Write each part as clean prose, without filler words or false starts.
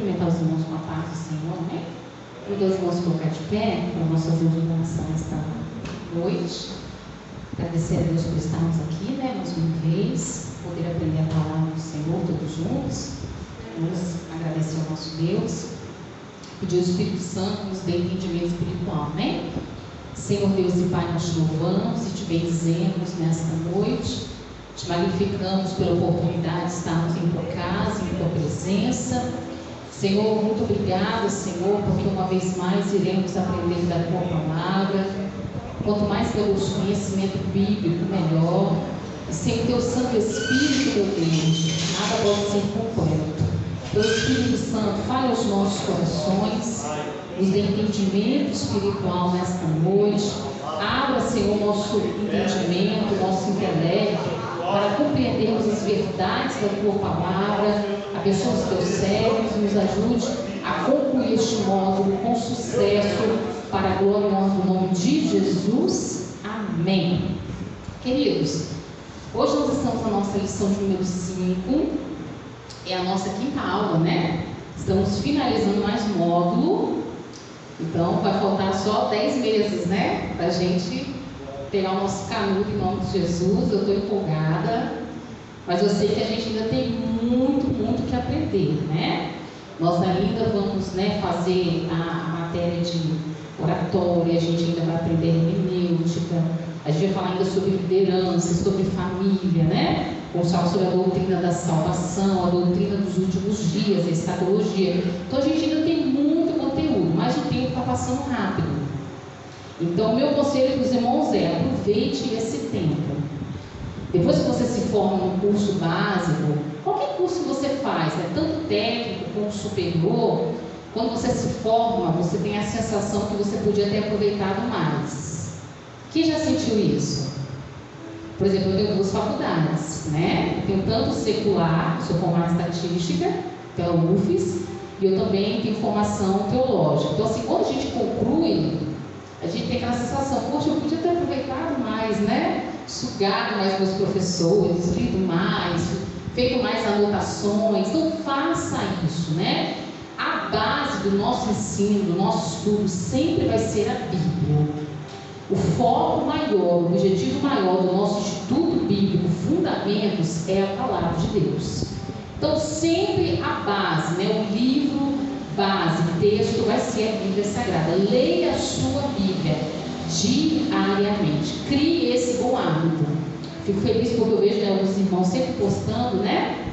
cumprimentar os irmãos com a paz do Senhor, né? Convido os irmãos a colocar de pé para nós fazermos uma oração esta noite. Agradecer a Deus por estarmos aqui, né? Mais uma vez, poder aprender a palavra do Senhor todos juntos. Vamos agradecer ao nosso Deus. Pedir ao Espírito Santo nos dê entendimento espiritual, né? Senhor Deus e Pai, nós te louvamos e te bendizemos nesta noite. Te magnificamos pela oportunidade de estarmos em tua casa, em tua presença. Senhor, muito obrigada, Senhor, porque uma vez mais iremos aprender da tua palavra. Quanto mais temos conhecimento bíblico, melhor. E sem teu Santo Espírito, meu Deus, nada pode ser completo. Teu Espírito Santo, fale aos nossos corações, nos dê entendimento espiritual nesta noite. Abra, Senhor, nosso entendimento, nosso intelecto, para compreendermos as verdades da tua palavra. Abençoe os teus servos e nos ajude a concluir este módulo com sucesso, para a glória e honra do nome de Jesus. Amém. Queridos, hoje nós estamos na nossa lição de número 5, é a nossa quinta aula, né? Estamos finalizando mais um módulo, então vai faltar só 10 meses, né? Para a gente pegar o nosso canudo em nome de Jesus. Eu estou empolgada, mas eu sei que a gente ainda tem muito que aprender, né? Nós ainda vamos, né, fazer a matéria de oratória, a gente ainda vai aprender hermenêutica, a gente vai falar ainda sobre liderança, sobre família, né? Vamos falar sobre a doutrina da salvação, a doutrina dos últimos dias, a escatologia. Então a gente ainda tem muito conteúdo, mas o tempo está passando rápido. Então, meu conselho para os irmãos é: aproveite esse tempo. Depois que você se forma no curso básico, qualquer curso que você faz, né, tanto técnico como superior, quando você se forma, você tem a sensação que você podia ter aproveitado mais. Quem já sentiu isso? Por exemplo, eu tenho 2 faculdades, né? Eu tenho tanto secular, sou formada em estatística pela UFES, e eu também tenho formação teológica. Então, assim, quando a gente conclui, a gente tem aquela sensação: poxa, eu podia ter aproveitado mais, né? Sugado mais meus professores, lido mais, feito mais anotações. Então faça isso, né? A base do nosso ensino, do nosso estudo, sempre vai ser a Bíblia. O foco maior, o objetivo maior do nosso estudo bíblico, fundamentos, é a palavra de Deus. Então sempre a base, né? O livro base, texto, vai ser a Bíblia Sagrada. Leia a sua Bíblia diariamente. Crie esse bom hábito. Fico feliz porque eu vejo, né, alguns irmãos sempre postando, né,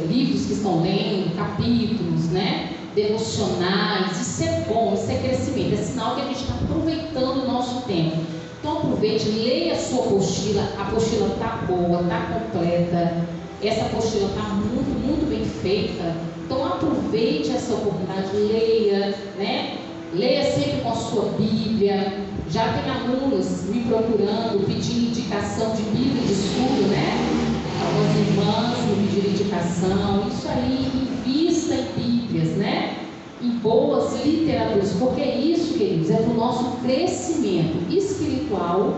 livros que estão lendo, capítulos, né, devocionais. Isso é bom, isso é crescimento, é sinal que a gente está aproveitando o nosso tempo. Então aproveite, leia a sua apostila. A apostila está boa, está completa. Essa apostila está muito bem feita. Então aproveite essa oportunidade, leia, né? Leia sempre com a sua Bíblia. Já tem alunos me procurando, pedindo indicação de Bíblia de estudo, né? Algumas irmãs me pediram indicação. Isso aí, invista em Bíblias, né? Em boas literaturas, porque isso, queridos, é para o nosso crescimento espiritual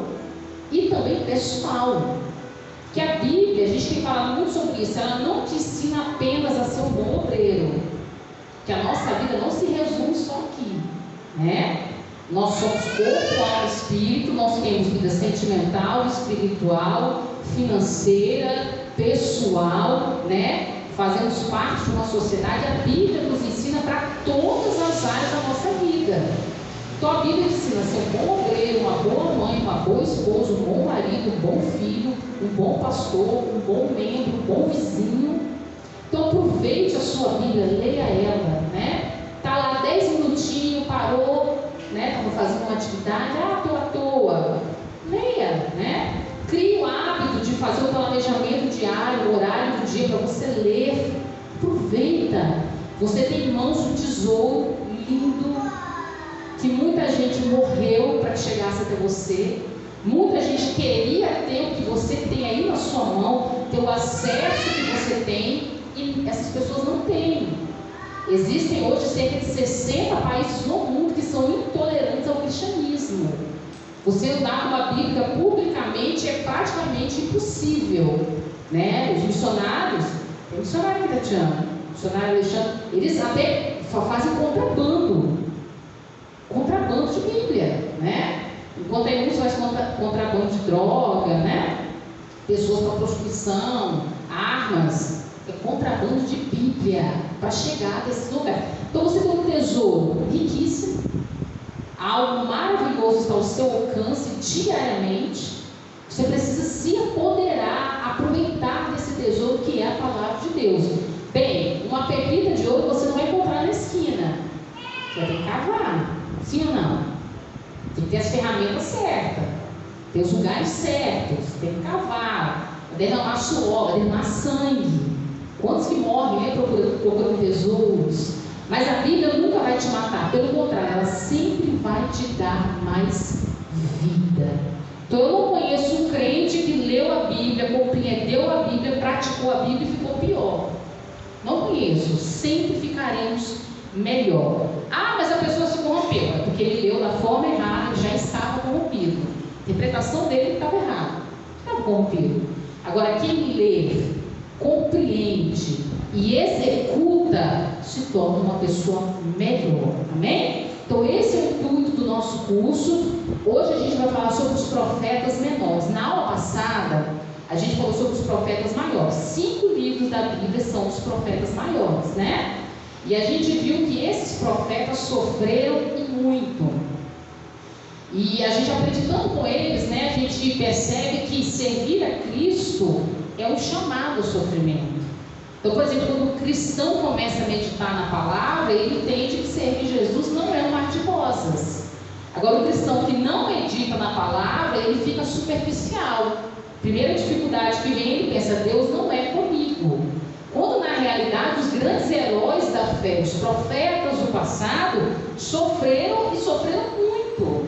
e também pessoal. Que a Bíblia, a gente tem falado muito sobre isso, ela não te ensina apenas a ser um bom obreiro, que a nossa vida não se resume só aqui, né? Nós somos corpo, alma e espírito. Nós temos vida sentimental, espiritual, financeira, pessoal, né? Fazemos parte de uma sociedade. A Bíblia nos ensina para todas as áreas da nossa vida. Então a Bíblia ensina a ser um bom obreiro, uma boa mãe, uma boa esposa, um bom marido, um bom filho, um bom pastor, um bom membro, um bom vizinho. Então aproveite a sua Bíblia, leia ela, né? Está lá 10 minutinhos, parou, né? Estamos fazendo uma atividade, estou à toa. Leia, né? Crie o hábito de fazer o planejamento diário, o horário do dia para você ler. Aproveita. Você tem em mãos um tesouro lindo, que muita gente morreu para que chegasse até você. Muita gente queria ter o que você tem aí na sua mão, ter o acesso que você tem, e essas pessoas não têm. Existem hoje cerca de 60 países no mundo que são intolerantes ao cristianismo. Você andar com a Bíblia publicamente é praticamente impossível, né? Os missionários, tem missionário aqui, Tatiana, missionário Alexandre, eles até fazem contrabando de Bíblia, né? Enquanto aí uns fazem contrabando de droga, né? Pessoas para prostituição, armas, é contrabando de Bíblia para chegar nesse lugar. Então você tem um tesouro riquíssimo, algo maravilhoso está ao seu alcance diariamente. Você precisa se apoderar, aproveitar desse tesouro que é a palavra de Deus. Bem, uma pepita de ouro você não vai encontrar na esquina. Você vai ter que cavar, sim ou não? Tem que ter as ferramentas certas, ter os lugares certos, tem que cavar, derramar suor, derramar sangue. Quantos que morrem, né, procurando tesouros? Mas a Bíblia nunca vai te matar, pelo contrário, ela sempre vai te dar mais vida. Então eu não conheço um crente que leu a Bíblia, compreendeu a Bíblia, praticou a Bíblia e ficou pior. Não conheço, sempre ficaremos melhor. Ah, mas a pessoa se corrompeu, é porque ele leu da forma errada, já estava corrompido. A interpretação dele estava errada, estava corrompido. Agora quem lê, compreende e executa, se torna uma pessoa melhor. Amém? Então esse é o intuito do nosso curso. Hoje a gente vai falar sobre os profetas menores. Na aula passada a gente falou sobre os profetas maiores. 5 livros da Bíblia são os profetas maiores, né? E a gente viu que esses profetas sofreram e muito. E a gente acreditando com eles, né, a gente percebe que servir a Cristo é um chamado ao sofrimento. Então, por exemplo, quando o cristão começa a meditar na palavra, ele entende que servir Jesus não é um mar de rosas. Agora, o cristão que não medita na palavra, ele fica superficial. Primeira dificuldade que vem, ele pensa, Deus não é comigo. Quando na realidade os grandes heróis da fé, os profetas do passado, sofreram e sofreram muito.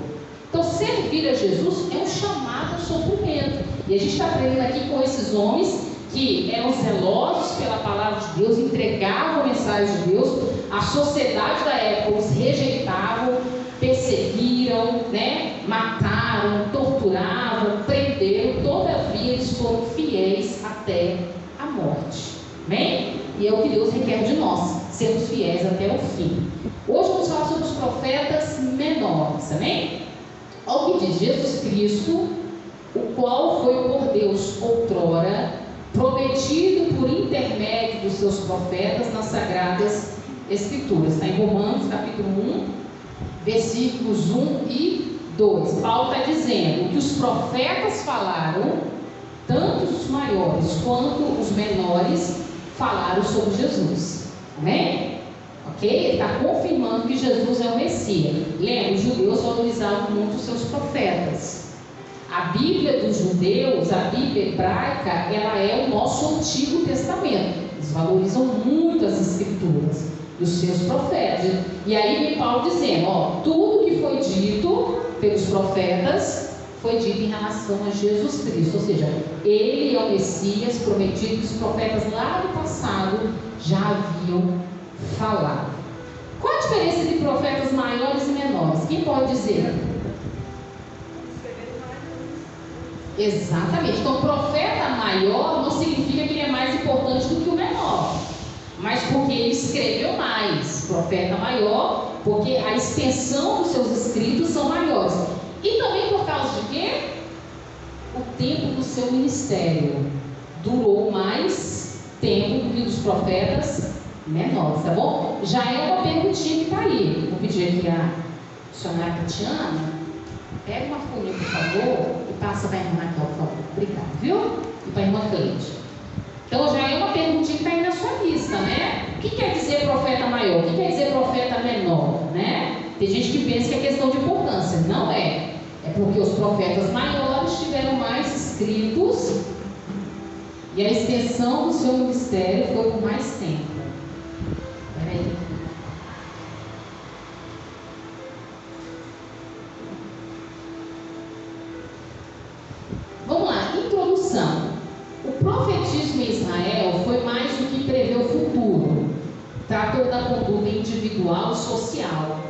Então, servir a Jesus é um chamado ao sofrimento. E a gente está aprendendo aqui com esses homens que eram zelosos pela palavra de Deus, entregavam a mensagem de Deus. A sociedade da época os rejeitavam, perseguiram, né? Mataram, torturavam, prenderam. Todavia eles foram fiéis até a morte. Amém? E é o que Deus requer de nós, sermos fiéis até o fim. Hoje vamos falar sobre os profetas menores. Amém? Olha o que diz: Jesus Cristo, o qual foi por Deus outrora prometido por intermédio dos seus profetas nas Sagradas Escrituras. Está em Romanos capítulo 1, versículos 1 e 2. Paulo está dizendo que os profetas falaram, tanto os maiores quanto os menores falaram sobre Jesus. Amém? Ok? Ele está confirmando que Jesus é o Messias. Lembra, os judeus valorizavam muito os seus profetas. A Bíblia dos judeus, a Bíblia hebraica, ela é o nosso Antigo Testamento. Eles valorizam muito as Escrituras e os seus profetas. E aí vem Paulo dizendo, ó, tudo que foi dito pelos profetas foi dito em relação a Jesus Cristo. Ou seja, ele é o Messias prometido que os profetas lá no passado já haviam falado. Qual a diferença entre profetas maiores e menores? Quem pode dizer? Exatamente. Então, profeta maior não significa que ele é mais importante do que o menor, mas porque ele escreveu mais. Profeta maior, porque a extensão dos seus escritos são maiores. E também por causa de quê? O tempo do seu ministério durou mais tempo do que dos profetas menores, tá bom? Já é uma perguntinha que está aí. Vou pedir aqui a missionária Tatiana, pega uma folha, por favor, e passa para a irmã Raquel, por favor. Obrigada, viu? E para a irmã Cleide. Então já é uma perguntinha que está aí na sua lista, né? O que quer dizer profeta maior? O que quer dizer profeta menor, né? Tem gente que pensa que é questão de importância. Não é. É porque os profetas maiores tiveram mais escritos e a extensão do seu ministério foi por mais tempo. Peraí. Vamos lá, introdução. O profetismo em Israel foi mais do que prever o futuro. Tratou da conduta individual e social.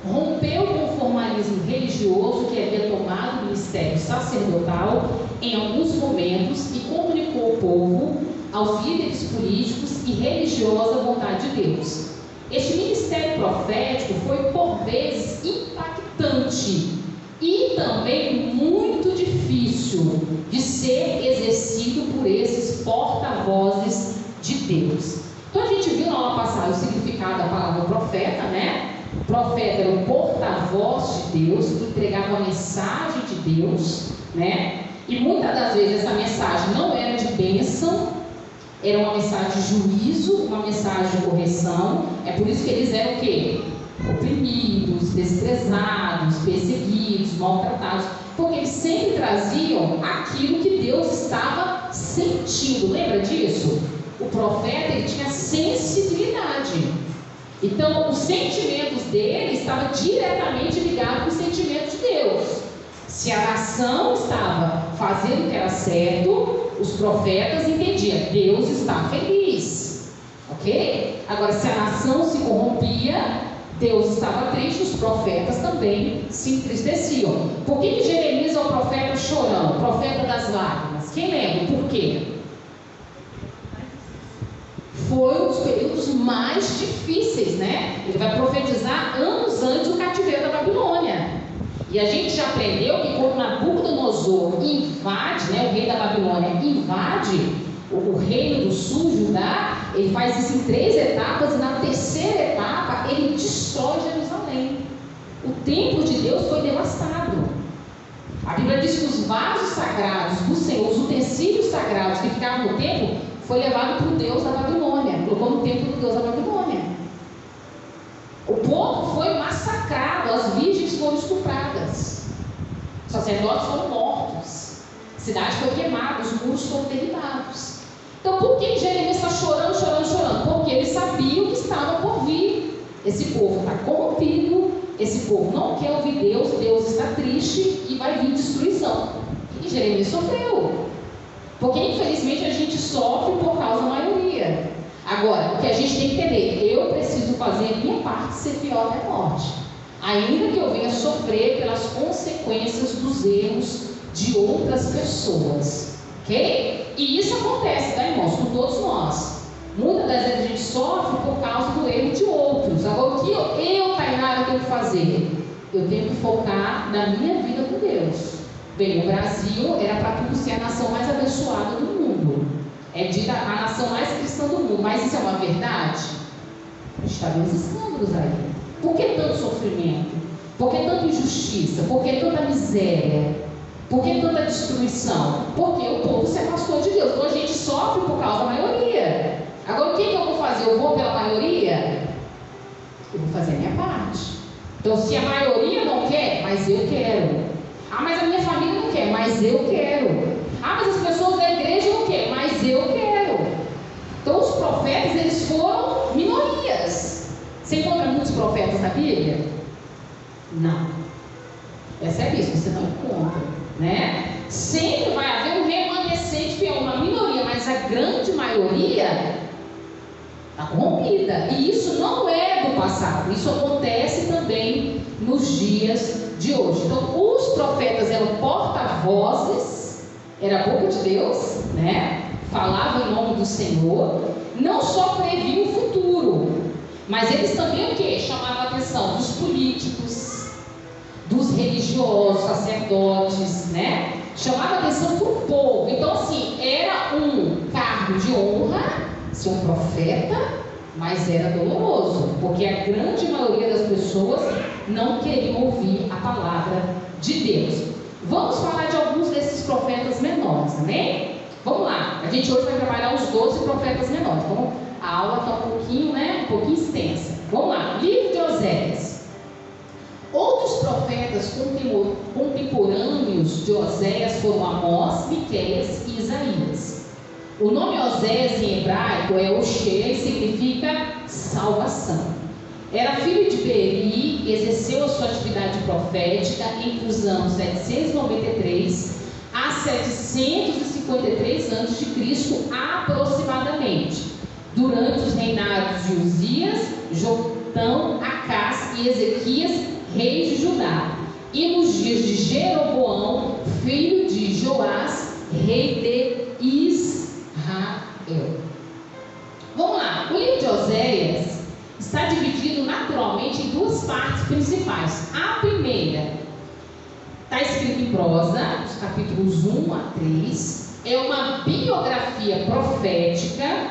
Rompeu com o formalismo religioso que havia tomado o ministério sacerdotal em alguns momentos e comunicou ao povo aos líderes políticos e religiosos a vontade de Deus. Este ministério profético foi por vezes impactante e também muito difícil de ser exercido por esses porta-vozes de Deus. Então a gente viu na aula passada o significado da palavra profeta, né? O profeta era o porta-voz de Deus, que entregava a mensagem de Deus, né? E muitas das vezes essa mensagem não era de bênção, era uma mensagem de juízo, uma mensagem de correção. É por isso que eles eram o quê? Oprimidos, desprezados, perseguidos, maltratados, porque eles sempre traziam aquilo que Deus estava sentindo. Lembra disso? O profeta, ele tinha sensibilidade. Então, os sentimentos dele estavam diretamente ligados com os sentimentos de Deus. Se a nação estava fazendo o que era certo, os profetas entendiam, Deus está feliz, ok? Agora, se a nação se corrompia, Deus estava triste, os profetas também se entristeciam. Por que Jeremias é o profeta chorão, o profeta das lágrimas? Quem lembra? Por quê? Foi um dos períodos mais difíceis, né? Ele vai profetizar anos antes do cativeiro da Babilônia. E a gente já aprendeu que quando Nabucodonosor invade, né, o rei da Babilônia invade o reino do sul, Judá, ele faz isso em 3 etapas, e na terceira etapa ele destrói Jerusalém. O templo de Deus foi devastado. A Bíblia diz que os vasos sagrados do Senhor, os utensílios sagrados que ficavam no templo, foi levado para o Deus da Babilônia, colocou no templo do Deus da Babilônia. O povo foi massacrado, as virgens foram estupradas, os sacerdotes foram mortos, a cidade foi queimada, os muros foram derribados. Então, por que Jeremias está chorando? Porque ele sabia o que estava por vir. Esse povo está corrompido, esse povo não quer ouvir Deus, Deus está triste e vai vir destruição. E Jeremias sofreu, porque infelizmente a gente sofre por causa da maioria. Agora, o que a gente tem que entender, eu preciso fazer a minha parte, ser fiel até a morte, ainda que eu venha sofrer pelas consequências dos erros de outras pessoas, ok? E isso acontece, tá, irmãos, com todos nós. Muitas das vezes a gente sofre por causa do erro de outros. Agora, o que eu Tainara, tenho que fazer? Eu tenho que focar na minha vida com Deus. Bem, o Brasil era para tudo ser a nação mais abençoada do mundo. É dita a nação mais cristã do mundo, mas isso é uma verdade? A gente está vendo os escândalos aí. Por que tanto sofrimento? Por que tanta injustiça? Por que tanta miséria? Por que tanta destruição? Porque o povo se afastou de Deus. Então a gente sofre por causa da maioria. Agora o que eu vou fazer? Eu vou pela maioria? Eu vou fazer a minha parte. Então, se a maioria não quer, mas eu quero. Ah, mas a minha família não quer, mas eu quero. Ah, mas as pessoas da igreja não querem, mas eu quero. Então os profetas, eles foram minorias. Você encontra muitos profetas na Bíblia? Não. Percebe isso? Você não encontra, né? Sempre vai haver um remanescente fiel, uma minoria, mas a grande maioria está corrompida. E isso não é do passado, isso acontece também nos dias de hoje. Então os profetas eram porta-vozes, era a boca de Deus, né? Falava em nome do Senhor, não só previam o futuro, mas eles também o quê? Chamavam a atenção dos políticos, dos religiosos, sacerdotes, né? Chamava a atenção para o povo. Então, assim, era um cargo de honra ser um profeta, mas era doloroso, porque a grande maioria das pessoas não queriam ouvir a palavra de Deus. Vamos falar de alguns desses profetas menores, amém? Vamos lá, a gente hoje vai trabalhar os 12 profetas menores. Então, a aula está um pouquinho extensa. Vamos lá, livro de Oséias. Outros profetas contemporâneos de Oséias foram Amós, Miqueias e Isaías. O nome Oséias em hebraico é Oshé, e significa salvação. Era filho de Beeri e exerceu a sua atividade profética entre os anos 793 a 753 a.C. aproximadamente, durante os reinados de Uzias, Jotão, Acás e Ezequias, reis de Judá, e nos dias de Jeroboão, filho de Joás, rei de Israel. principais. A primeira está escrita em prosa, os capítulos 1 a 3, é uma biografia profética,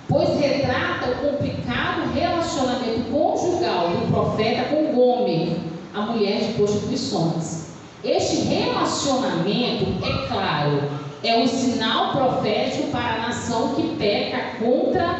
pois retrata o complicado relacionamento conjugal do profeta com Gomer, a mulher de prostituições. Este relacionamento, é claro, é um sinal profético para a nação que peca contra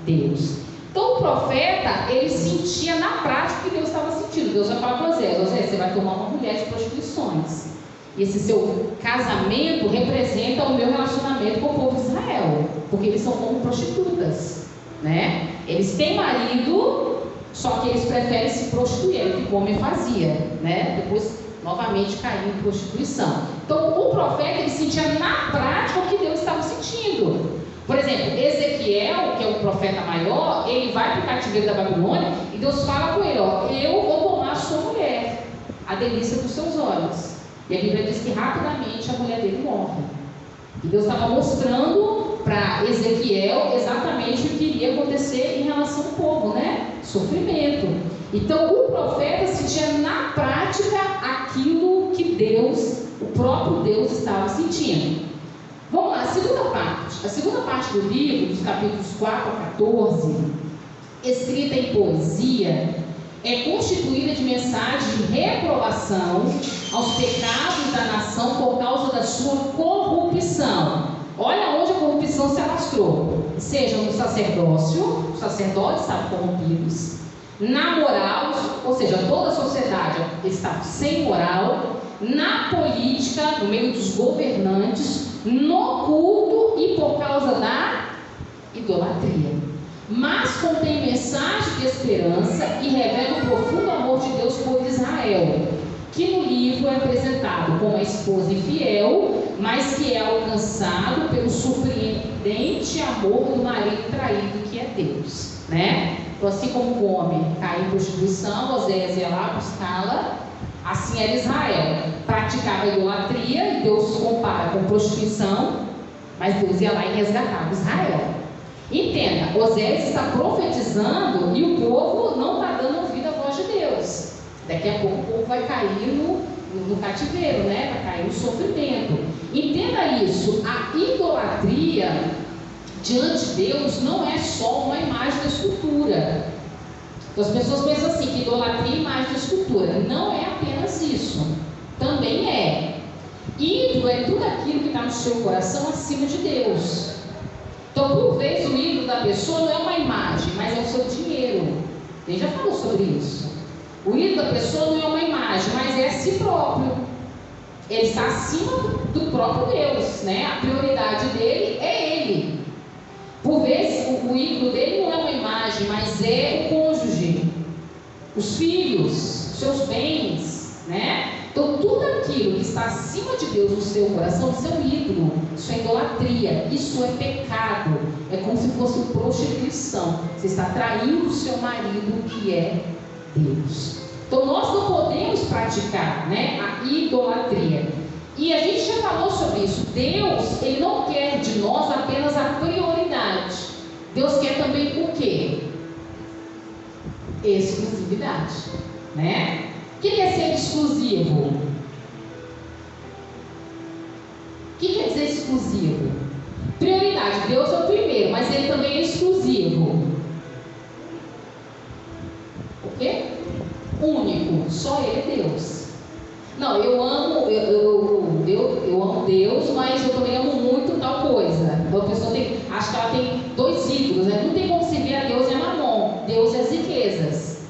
Deus. Então o profeta, ele sentia na prática o que Deus estava sentindo. Deus vai falar com Osés: Osés, você vai tomar uma mulher de prostituições. E esse seu casamento representa o meu relacionamento com o povo de Israel, porque eles são como prostitutas, né? Eles têm marido, só que eles preferem se prostituir, é o que Gomer fazia, né? Depois novamente caiu em prostituição. Então o profeta, ele sentia na prática o que Deus estava sentindo. Por exemplo, Ezequiel, que é o profeta maior, ele vai para o cativeiro da Babilônia e Deus fala com ele: ó, eu vou tomar a sua mulher, a delícia dos seus olhos. E a Bíblia diz que rapidamente a mulher dele morre. E Deus estava mostrando para Ezequiel exatamente o que iria acontecer em relação ao povo, né? Sofrimento. Então o profeta sentia na prática aquilo que Deus, o próprio Deus, estava sentindo. Vamos lá, a segunda parte. A segunda parte do livro, dos capítulos 4 a 14, escrita em poesia, é constituída de mensagens de reprovação aos pecados da nação por causa da sua corrupção. Olha onde a corrupção se alastrou. Seja no sacerdócio, os sacerdotes estavam corrompidos, na moral, ou seja, toda a sociedade estava sem moral, na política, no meio dos governantes, no culto e por causa da idolatria. Mas contém mensagem de esperança e revela o profundo amor de Deus por Israel, que no livro é apresentado como a esposa infiel, mas que é alcançado pelo surpreendente amor do marido traído, que é Deus, né? Então, assim como o homem caiu em prostituição, Osés ia lá buscá-la, assim era Israel, praticava a idolatria, e Deus compara com prostituição, mas Deus ia lá e resgatava Israel. Entenda, Osés está profetizando e o povo não está dando ouvido à voz de Deus. Daqui a pouco o povo vai cair no cativeiro, né? Vai cair no sofrimento. Entenda isso, a idolatria diante de Deus não é só uma imagem da escultura. Então, as pessoas pensam assim, que idolatria é imagem da escultura. Não é apenas isso, também é. Ídolo é tudo aquilo que está no seu coração acima de Deus. Então, por vezes, o ídolo da pessoa não é uma imagem, mas é o seu dinheiro. Ele já falou sobre isso. O ídolo da pessoa não é uma imagem, mas é a si próprio. Ele está acima do próprio Deus, né? A prioridade dele é ele. Por vezes, o ídolo dele não é uma imagem, mas é o cônjuge, os filhos, seus bens, né? Então, tudo aquilo que está acima de Deus no seu coração, no seu ídolo, isso é idolatria, isso é pecado, é como se fosse prostituição. Você está traindo o seu marido, que é Deus. Então, nós não podemos praticar, né, a idolatria. E a gente já falou sobre isso. Deus, Ele não quer de nós apenas a prioridade. Deus quer também o quê? Exclusividade, né? O que quer ser exclusivo? O que quer dizer exclusivo? Prioridade. Deus é o primeiro, mas Ele também é exclusivo. O quê? Único. Só Ele é Deus. Não, eu amo Deus, mas eu também amo muito tal coisa. Então a pessoa acha que ela tem dois ídolos, né? Não tem como servir a Deus e a Mamon. Deus é as riquezas.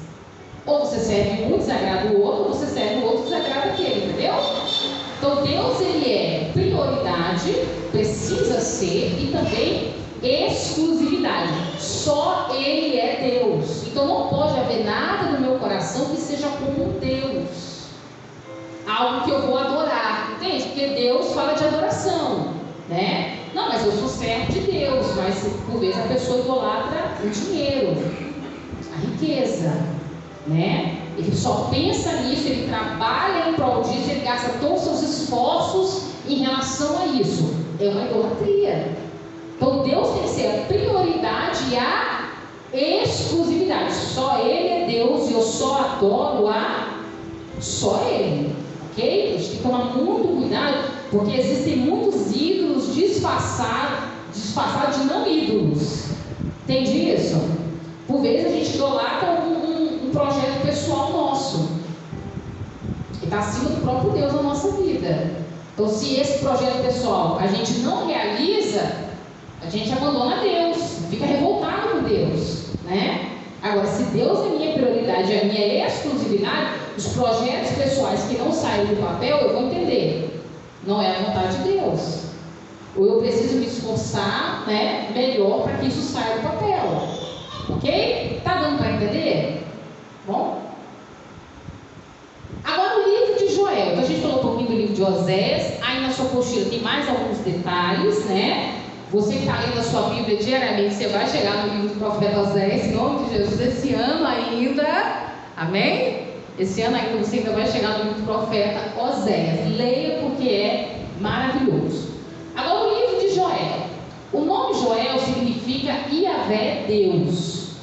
Ou você serve um, desagrada o outro, ou você serve o outro, desagrada aquele, entendeu? Então Deus, Ele é prioridade, precisa ser, e também exclusividade. Só Ele é Deus. Então não pode haver nada no meu coração que seja como Deus, algo que eu vou adorar, entende? Porque Deus fala de adoração, né? Não, mas eu sou servo de Deus, mas por vezes a pessoa idolatra o dinheiro, a riqueza, né? Ele só pensa nisso, ele trabalha em prol disso, ele gasta todos os seus esforços em relação a isso. É uma idolatria. Então Deus tem que ser a prioridade e a exclusividade. Só Ele é Deus e eu só adoro só Ele. Ok? A gente tem que tomar muito cuidado, porque existem muitos ídolos disfarçados de não ídolos. Entende isso? Por vezes a gente idolatra um projeto pessoal nosso, que está acima do próprio Deus na nossa vida. Então, se esse projeto pessoal a gente não realiza, a gente abandona Deus, fica revoltado com Deus, né? Agora, se Deus é minha prioridade, é minha exclusividade, os projetos pessoais que não saem do papel, eu vou entender. Não é a vontade de Deus. Ou eu preciso me esforçar, né, melhor para que isso saia do papel. Ok? Tá dando para entender? Bom? Agora o livro de Joel. Então a gente falou um pouquinho do livro de Oséias. Aí na sua apostila tem mais alguns detalhes, né? Você que está lendo a sua Bíblia diariamente, você vai chegar no livro do profeta Oséias, em nome de Jesus, esse ano ainda. Amém? Esse ano ainda você ainda vai chegar no livro do profeta Oséias. Leia porque é maravilhoso. Agora o livro de Joel. O nome Joel significa Yahvé Deus.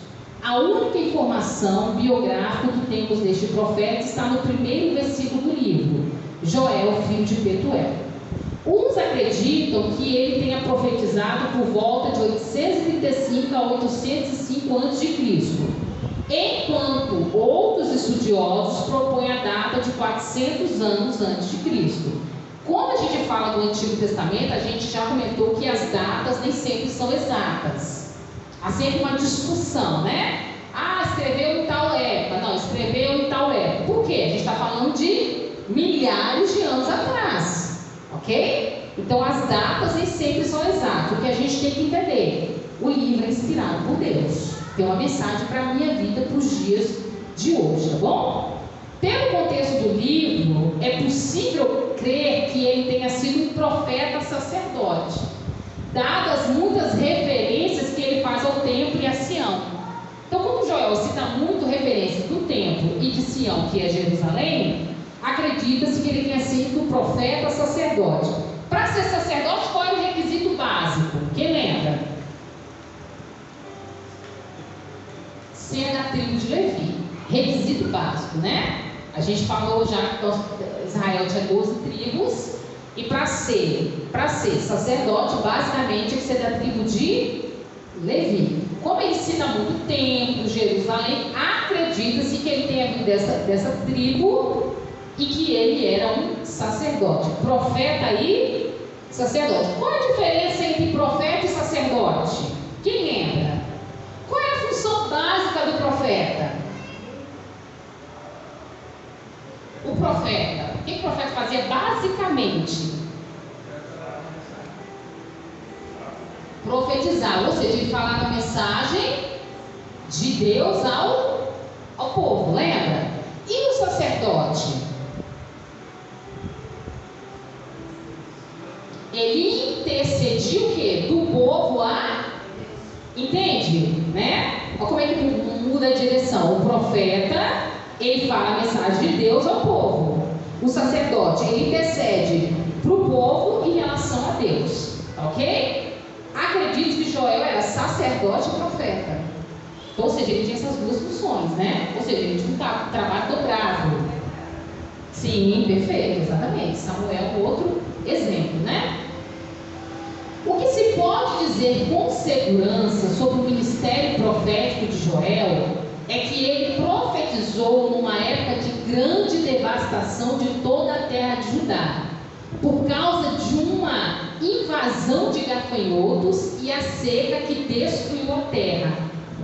A única informação biográfica que temos deste profeta está no primeiro versículo do livro. Joel, filho de Betuel. Uns acreditam que ele tenha profetizado por volta de 835 a 805 a.C., enquanto outros estudiosos propõem a data de 400 anos antes de Cristo. Quando a gente fala do Antigo Testamento, a gente já comentou que as datas nem sempre são exatas. Há sempre uma discussão, né? Ah, escreveu em tal época. Não, escreveu em tal época. Por quê? A gente está falando de milhares de anos atrás. Ok? Então as datas nem sempre são exatas. O que a gente tem que entender: o livro é inspirado por Deus. Tem uma mensagem para a minha vida, para os dias de hoje, tá bom? Pelo contexto do livro, é possível crer que ele tenha sido um profeta sacerdote, dadas muitas referências que ele faz ao templo e a Sião. Então, como Joel cita muito referências do templo e de Sião, que é Jerusalém, acredita-se que ele tenha sido um profeta sacerdote. Para ser sacerdote, qual é o requisito básico? Quem lembra? Ser da tribo de Levi. Requisito básico, né? A gente falou já que Israel tinha 12 tribos. E para ser sacerdote, basicamente, tem que ser da tribo de Levi. Como ele cita muito templo, Jerusalém, acredita-se que ele tenha vindo dessa tribo e que ele era um sacerdote. Profeta e sacerdote. Qual a diferença entre profeta e sacerdote? Quem lembra? Qual é a função básica do profeta? O profeta, o que o profeta fazia basicamente? Profetizar, ou seja, ele falava a mensagem de Deus ao povo, lembra? E o sacerdote? Ele intercedia o quê? Do povo entende? Né? Olha como é que muda a direção. O profeta, ele fala a mensagem de Deus ao povo. O sacerdote, ele intercede para o povo em relação a Deus. Ok? Acredito que Joel era sacerdote e profeta. Então, ou seja, ele tinha essas duas funções, né? Ou seja, ele tinha um trabalho dobrado. Sim, perfeito, exatamente. Samuel é um outro exemplo, né? O que se pode dizer com segurança sobre o ministério profético de Joel é que ele profetizou numa época de grande devastação de toda a terra de Judá, por causa de uma invasão de gafanhotos e a seca que destruiu a terra,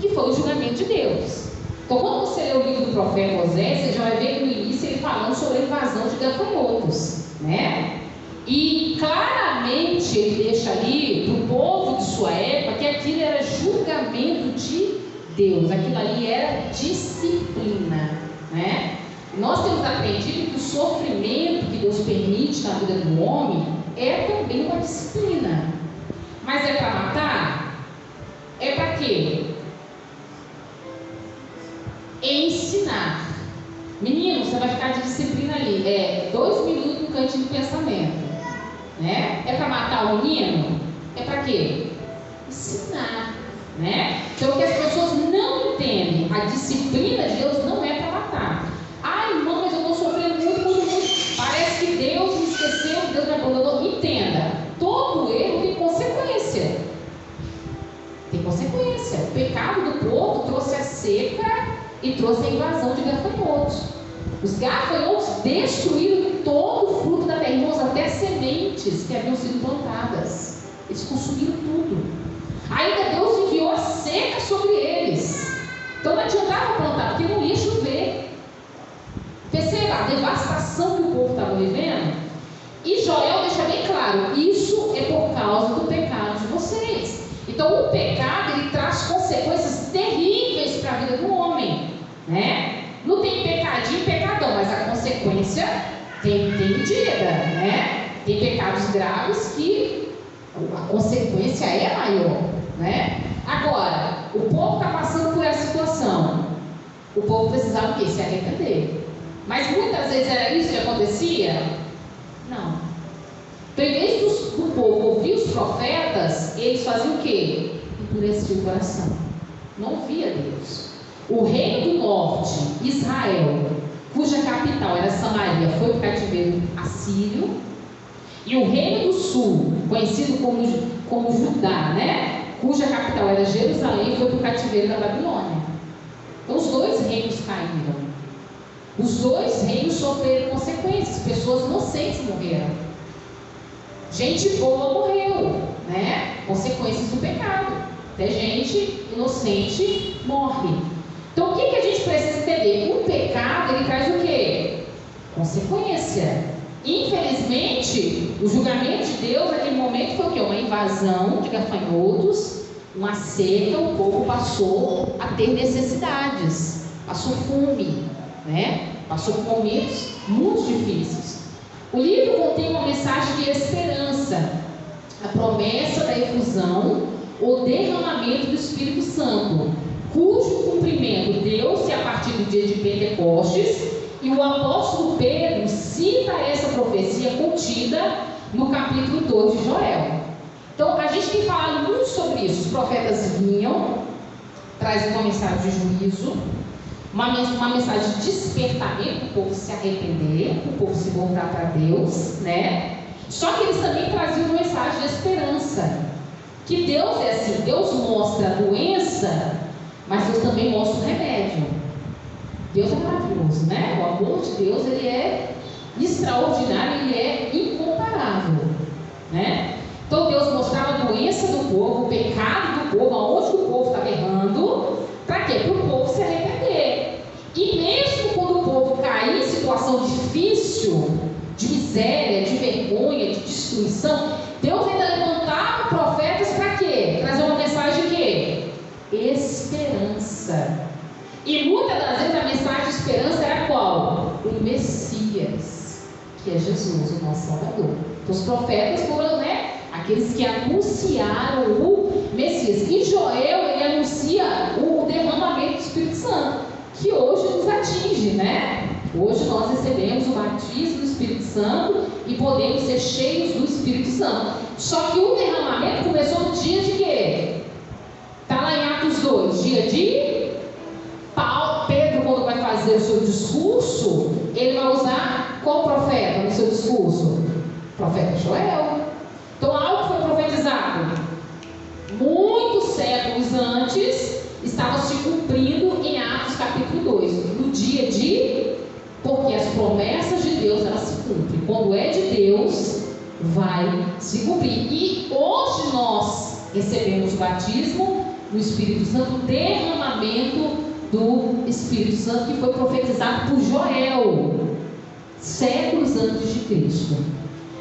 que foi o julgamento de Deus. Então, quando você lê o livro do profeta Oséias, você já vai ver no início ele falando sobre a invasão de gafanhotos, né? E claramente ele deixa ali para o povo de sua época que aquilo era julgamento de Deus, aquilo ali era disciplina, né? Nós temos aprendido que o sofrimento que Deus permite na vida do homem é também uma disciplina. Mas é para matar? É para quê? Ensinar. Menino, você vai ficar de disciplina ali. 2 minutos no cantinho do pensamento, né? É para matar o menino? É para quê? Ensinar, né? Então, o que as pessoas não seca e trouxe a invasão de gafanhotos. Os gafanhotos destruíram todo o fruto da terra, irmãos, até sementes que haviam sido plantadas. Eles consumiram tudo. Ainda Deus enviou a seca sobre eles. Então não adiantava plantar, porque não ia chover. Perceba a devastação que o povo estava vivendo. E Joel deixa bem claro: isso é por causa do pecado de vocês. Então o pecado, ele traz consequências terríveis para a vida do homem, né? Não tem pecadinho e pecadão, mas a consequência tem medida, né? Tem pecados graves que a consequência é maior, né? Agora, o povo está passando por essa situação. O povo precisava o quê? Se arrepender. Mas muitas vezes era isso que acontecia? Não. Então, em vez do povo ouvir os profetas, eles faziam o quê? Endureciam o coração. Não ouvia Deus. O reino do norte, Israel, cuja capital era Samaria, foi para o cativeiro assírio. E o reino do sul, conhecido como Judá, né? Cuja capital era Jerusalém, foi para o cativeiro da Babilônia. Então os dois reinos caíram. Os dois reinos sofreram consequências. Pessoas inocentes morreram. Gente boa morreu, né? Consequências do pecado. Até gente inocente morre. Então o que a gente precisa entender? O pecado, ele traz o quê? Consequência. Infelizmente, o julgamento de Deus naquele momento foi o quê? Uma invasão de gafanhotos, uma seca, o povo passou a ter necessidades, passou fome, né? Passou por momentos muito difíceis. O livro contém uma mensagem de esperança, a promessa da efusão ou derramamento do Espírito Santo, cujo cumprimento deu-se a partir do dia de Pentecostes. E o apóstolo Pedro cita essa profecia contida no capítulo 2 de Joel. Então, a gente tem falado muito sobre isso. Os profetas vinham, trazem uma mensagem de juízo, uma mensagem de despertamento para o povo se arrepender, para o povo se voltar para Deus, né? Só que eles também traziam uma mensagem de esperança. Que Deus é assim, Deus mostra a doença, mas Deus também mostra o remédio. Deus é maravilhoso, né? O amor de Deus, ele é extraordinário, ele é incomparável, né? Então Deus mostrava a doença do povo, o pecado do povo, aonde o povo estava errando, para quê? Para o povo se arrepender. E mesmo quando o povo caía em situação difícil, de miséria, de vergonha, de destruição, Deus ainda levantava profetas para quê? Trazer uma mensagem de quê? Esperança. E muitas das vezes a mensagem de esperança era qual? O Messias, que é Jesus, o nosso Salvador. Então os profetas foram, né, aqueles que anunciaram o Messias. E Joel, ele anuncia o derramamento do Espírito Santo, que hoje nos atinge, né? Hoje nós recebemos o batismo do Espírito Santo e podemos ser cheios do Espírito Santo. Só que o derramamento começou no dia de quê? Está lá em Atos 2, dia de Pedro, quando vai fazer o seu discurso, ele vai usar qual profeta no seu discurso? O profeta Joel. Então algo foi profetizado muitos séculos antes, estava se cumprindo em Atos capítulo 2, no dia de... Porque as promessas de Deus, elas se cumprem. Quando é de Deus, vai se cumprir. E hoje nós recebemos o batismo do Espírito Santo, o derramamento do Espírito Santo, que foi profetizado por Joel, séculos antes de Cristo.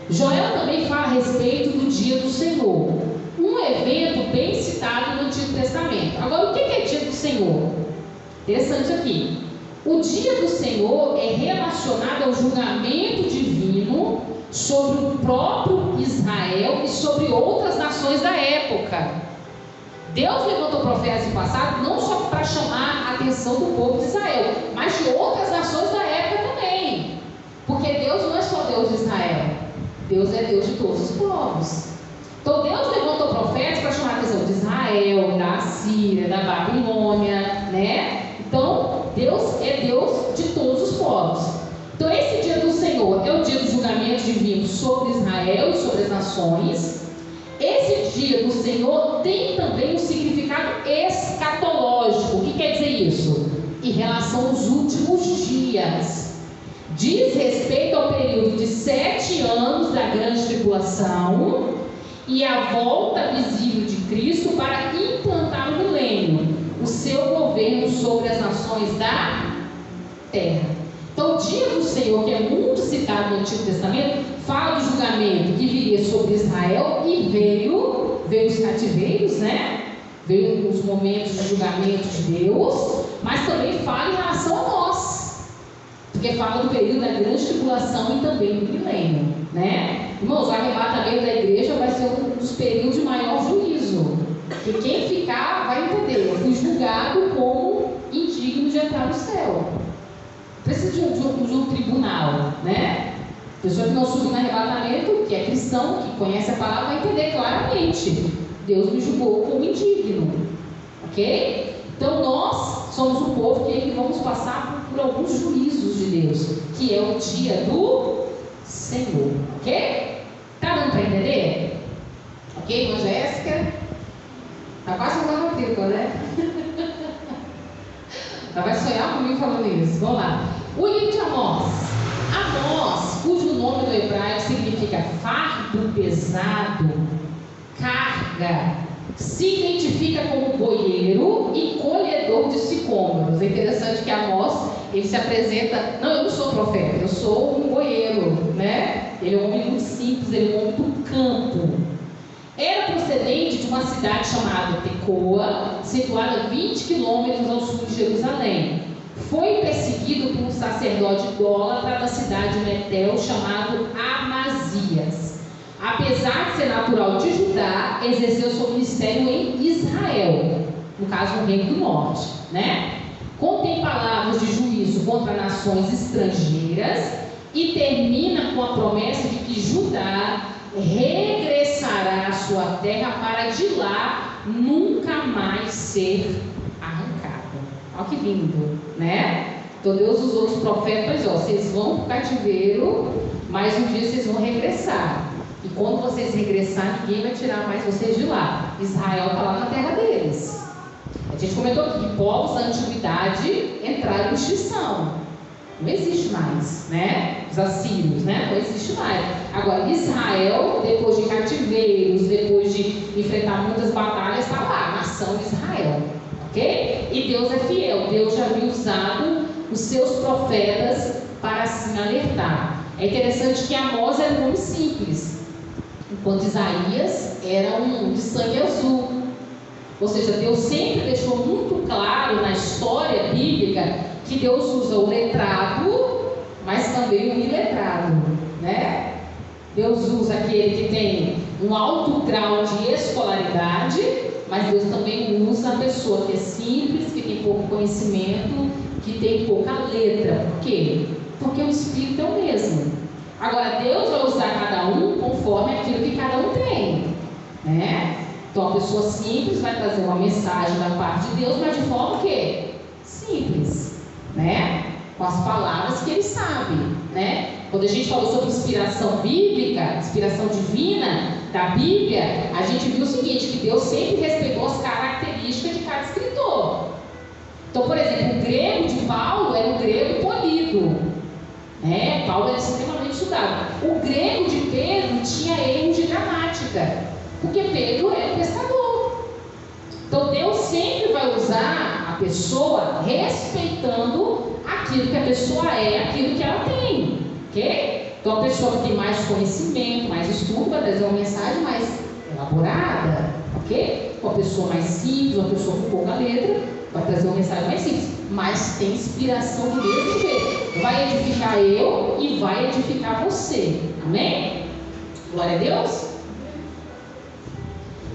Joel também fala a respeito do dia do Senhor, um evento bem citado no Antigo Testamento. Agora, o que é dia do Senhor? Interessante aqui. O dia do Senhor é relacionado ao julgamento divino sobre o próprio Israel e sobre outras nações da época. Deus levantou profetas no passado não só para chamar a atenção do povo de Israel, mas de outras nações da época também. Porque Deus não é só Deus de Israel, Deus é Deus de todos os povos. Então Deus levantou profetas para chamar a atenção de Israel, da Assíria, da Babilônia, né? Então Deus é Deus de todos os povos. Então esse dia do Senhor é o dia do julgamento divino sobre Israel e sobre as nações. Esse dia do Senhor tem também um significado escatológico. O que quer dizer isso? Em relação aos últimos dias. Diz respeito ao período de 7 anos da grande tribulação e a volta visível de Cristo para implantar o milênio, o seu governo sobre as nações da terra. Então, o dia do Senhor, que é muito citado no Antigo Testamento, fala do julgamento que viria sobre Israel e veio os cativeiros, né? Veio os momentos de julgamento de Deus, mas também fala em relação a nós, porque fala do período da grande tribulação e também do milênio, né? Irmãos, o arrebatamento da igreja vai ser um dos períodos de maior juízo, e quem ficar vai entender: eu fui julgado como indigno de entrar no céu. Precisa de um tribunal, né? A pessoa que não subiu no arrebatamento, que é cristão, que conhece a palavra, vai entender claramente: Deus me julgou como indigno, ok? Então nós somos um povo que vamos passar por alguns juízos de Deus, que é o dia do Senhor, ok? Tá dando para entender? Ok, irmã Jéssica? Tá quase uma matrícula, né? Ela vai sonhar comigo falando isso. Vamos lá. O livro de Amós. Amós, cujo nome no hebraico significa fardo pesado, carga, se identifica como boieiro e colhedor de sicômoros. É interessante que Amós, ele se apresenta: não, eu não sou profeta, eu sou um boieiro, né? Ele é um homem muito simples, ele é um homem do campo. Era procedente de uma cidade chamada Tecoa, situada a 20 quilômetros ao sul de Jerusalém. Foi perseguido por um sacerdote idólatra da cidade de Betel chamado Amazias. Apesar de ser natural de Judá, exerceu seu ministério em Israel, no caso no Reino do Norte, né? Contém palavras de juízo contra nações estrangeiras e termina com a promessa de que Judá regressará à sua terra para de lá nunca mais ser arrancado. Olha que lindo, né? Então Deus usou os profetas: vocês vão para o cativeiro, mas um dia vocês vão regressar. E quando vocês regressarem, ninguém vai tirar mais vocês de lá. Israel está lá na terra deles. A gente comentou aqui que povos da antiguidade entraram em extinção. Não existe mais, né? Os assírios, né? Não existe mais. Agora, Israel, depois de cativeiros, depois de enfrentar muitas batalhas, está lá, a nação de Israel, ok? E Deus é fiel. Deus já havia usado os seus profetas para assim alertar. É interessante que Amós era um nome simples, enquanto Isaías era um de sangue azul. Ou seja, Deus sempre deixou muito claro na história bíblica que Deus usa o letrado, mas também o iletrado, né? Deus usa aquele que tem um alto grau de escolaridade, mas Deus também usa a pessoa que é simples, que tem pouco conhecimento, que tem pouca letra. Por quê? Porque o Espírito é o mesmo. Agora, Deus vai usar cada um conforme aquilo que cada um tem, né? Então, a pessoa simples vai trazer uma mensagem da parte de Deus, mas de forma o quê? Simples, né? Com as palavras que ele sabe, né? Quando a gente falou sobre inspiração bíblica, inspiração divina da Bíblia, a gente viu o seguinte, que Deus sempre respeitou as características de cada escritor. Então, por exemplo, o grego de Paulo era um grego polido, né? Paulo era extremamente estudado. O grego de Pedro tinha erros de gramática, porque Pedro era um pescador. Então Deus sempre vai usar a pessoa respeitando aquilo que a pessoa é, aquilo que ela tem, ok? Então a pessoa que tem mais conhecimento, mais estudo, vai trazer uma mensagem mais elaborada, ok? Uma pessoa mais simples, uma pessoa com pouca letra, vai trazer uma mensagem mais simples, mas tem inspiração do mesmo jeito. Vai edificar eu e vai edificar você, amém? Glória a Deus.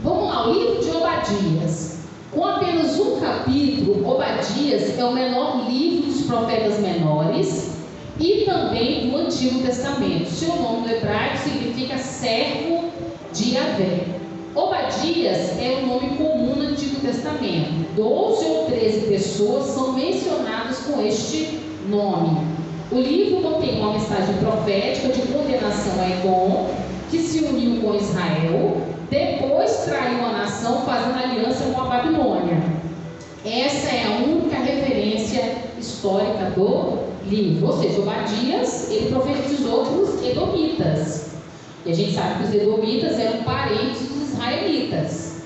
Vamos lá, o livro de Obadias. Com apenas um capítulo, Obadias é o menor livro dos profetas menores e também do Antigo Testamento. Seu nome no hebraico significa servo de Yahvé. Obadias é um nome comum no Antigo Testamento. 12 ou 13 pessoas são mencionadas com este nome. O livro contém uma mensagem profética de condenação a Edom, que se uniu com Israel, depois fazendo aliança com a Babilônia. Essa é a única referência histórica do livro. Ou seja, Obadias, ele profetizou para os edomitas. E a gente sabe que os edomitas eram parentes dos israelitas.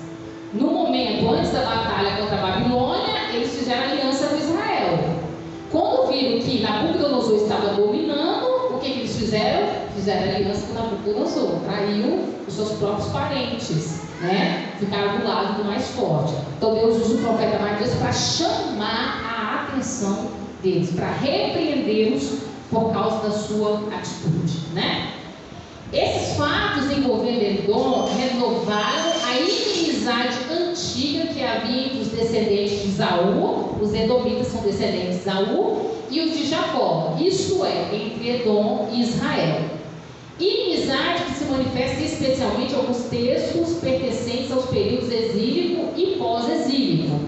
No momento antes da batalha contra a Babilônia, eles fizeram aliança com Israel. Quando viram que Nabucodonosor estava dominando, o que eles fizeram? Fizeram aliança com Nabucodonosor, traiu os seus próprios parentes, né? Ficaram do lado do mais forte. Então Deus usa o profeta Obadias para chamar a atenção deles, para repreendê-los por causa da sua atitude, né? Esses fatos envolvendo Edom renovaram a inimizade antiga que havia entre os descendentes de Esaú, os edomitas são descendentes de Esaú, e os de Jacó, isto é, entre Edom e Israel. Inimizade que se manifesta especialmente em alguns textos pertencentes aos períodos exílico e pós-exílico.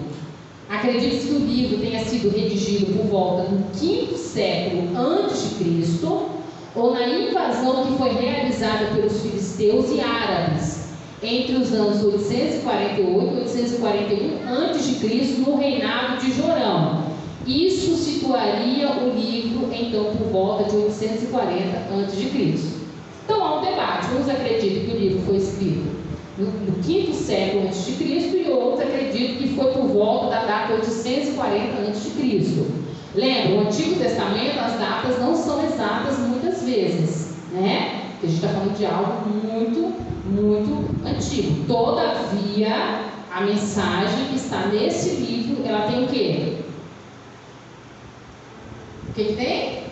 Acredita-se que o livro tenha sido redigido por volta do 5º século a.C., ou na invasão que foi realizada pelos filisteus e árabes entre os anos 848 e 841 a.C., no reinado de Jorão. Isso situaria o livro então por volta de 840 a.C. Então há um debate. Uns acreditam que o livro foi escrito no 5º século a.C. e outros acreditam que foi por volta da data 840 a.C. Lembra, o Antigo Testamento, as datas não são exatas muitas vezes, né? Porque a gente está falando de algo muito, muito antigo. Todavia, a mensagem que está nesse livro, ela tem o quê? O que tem?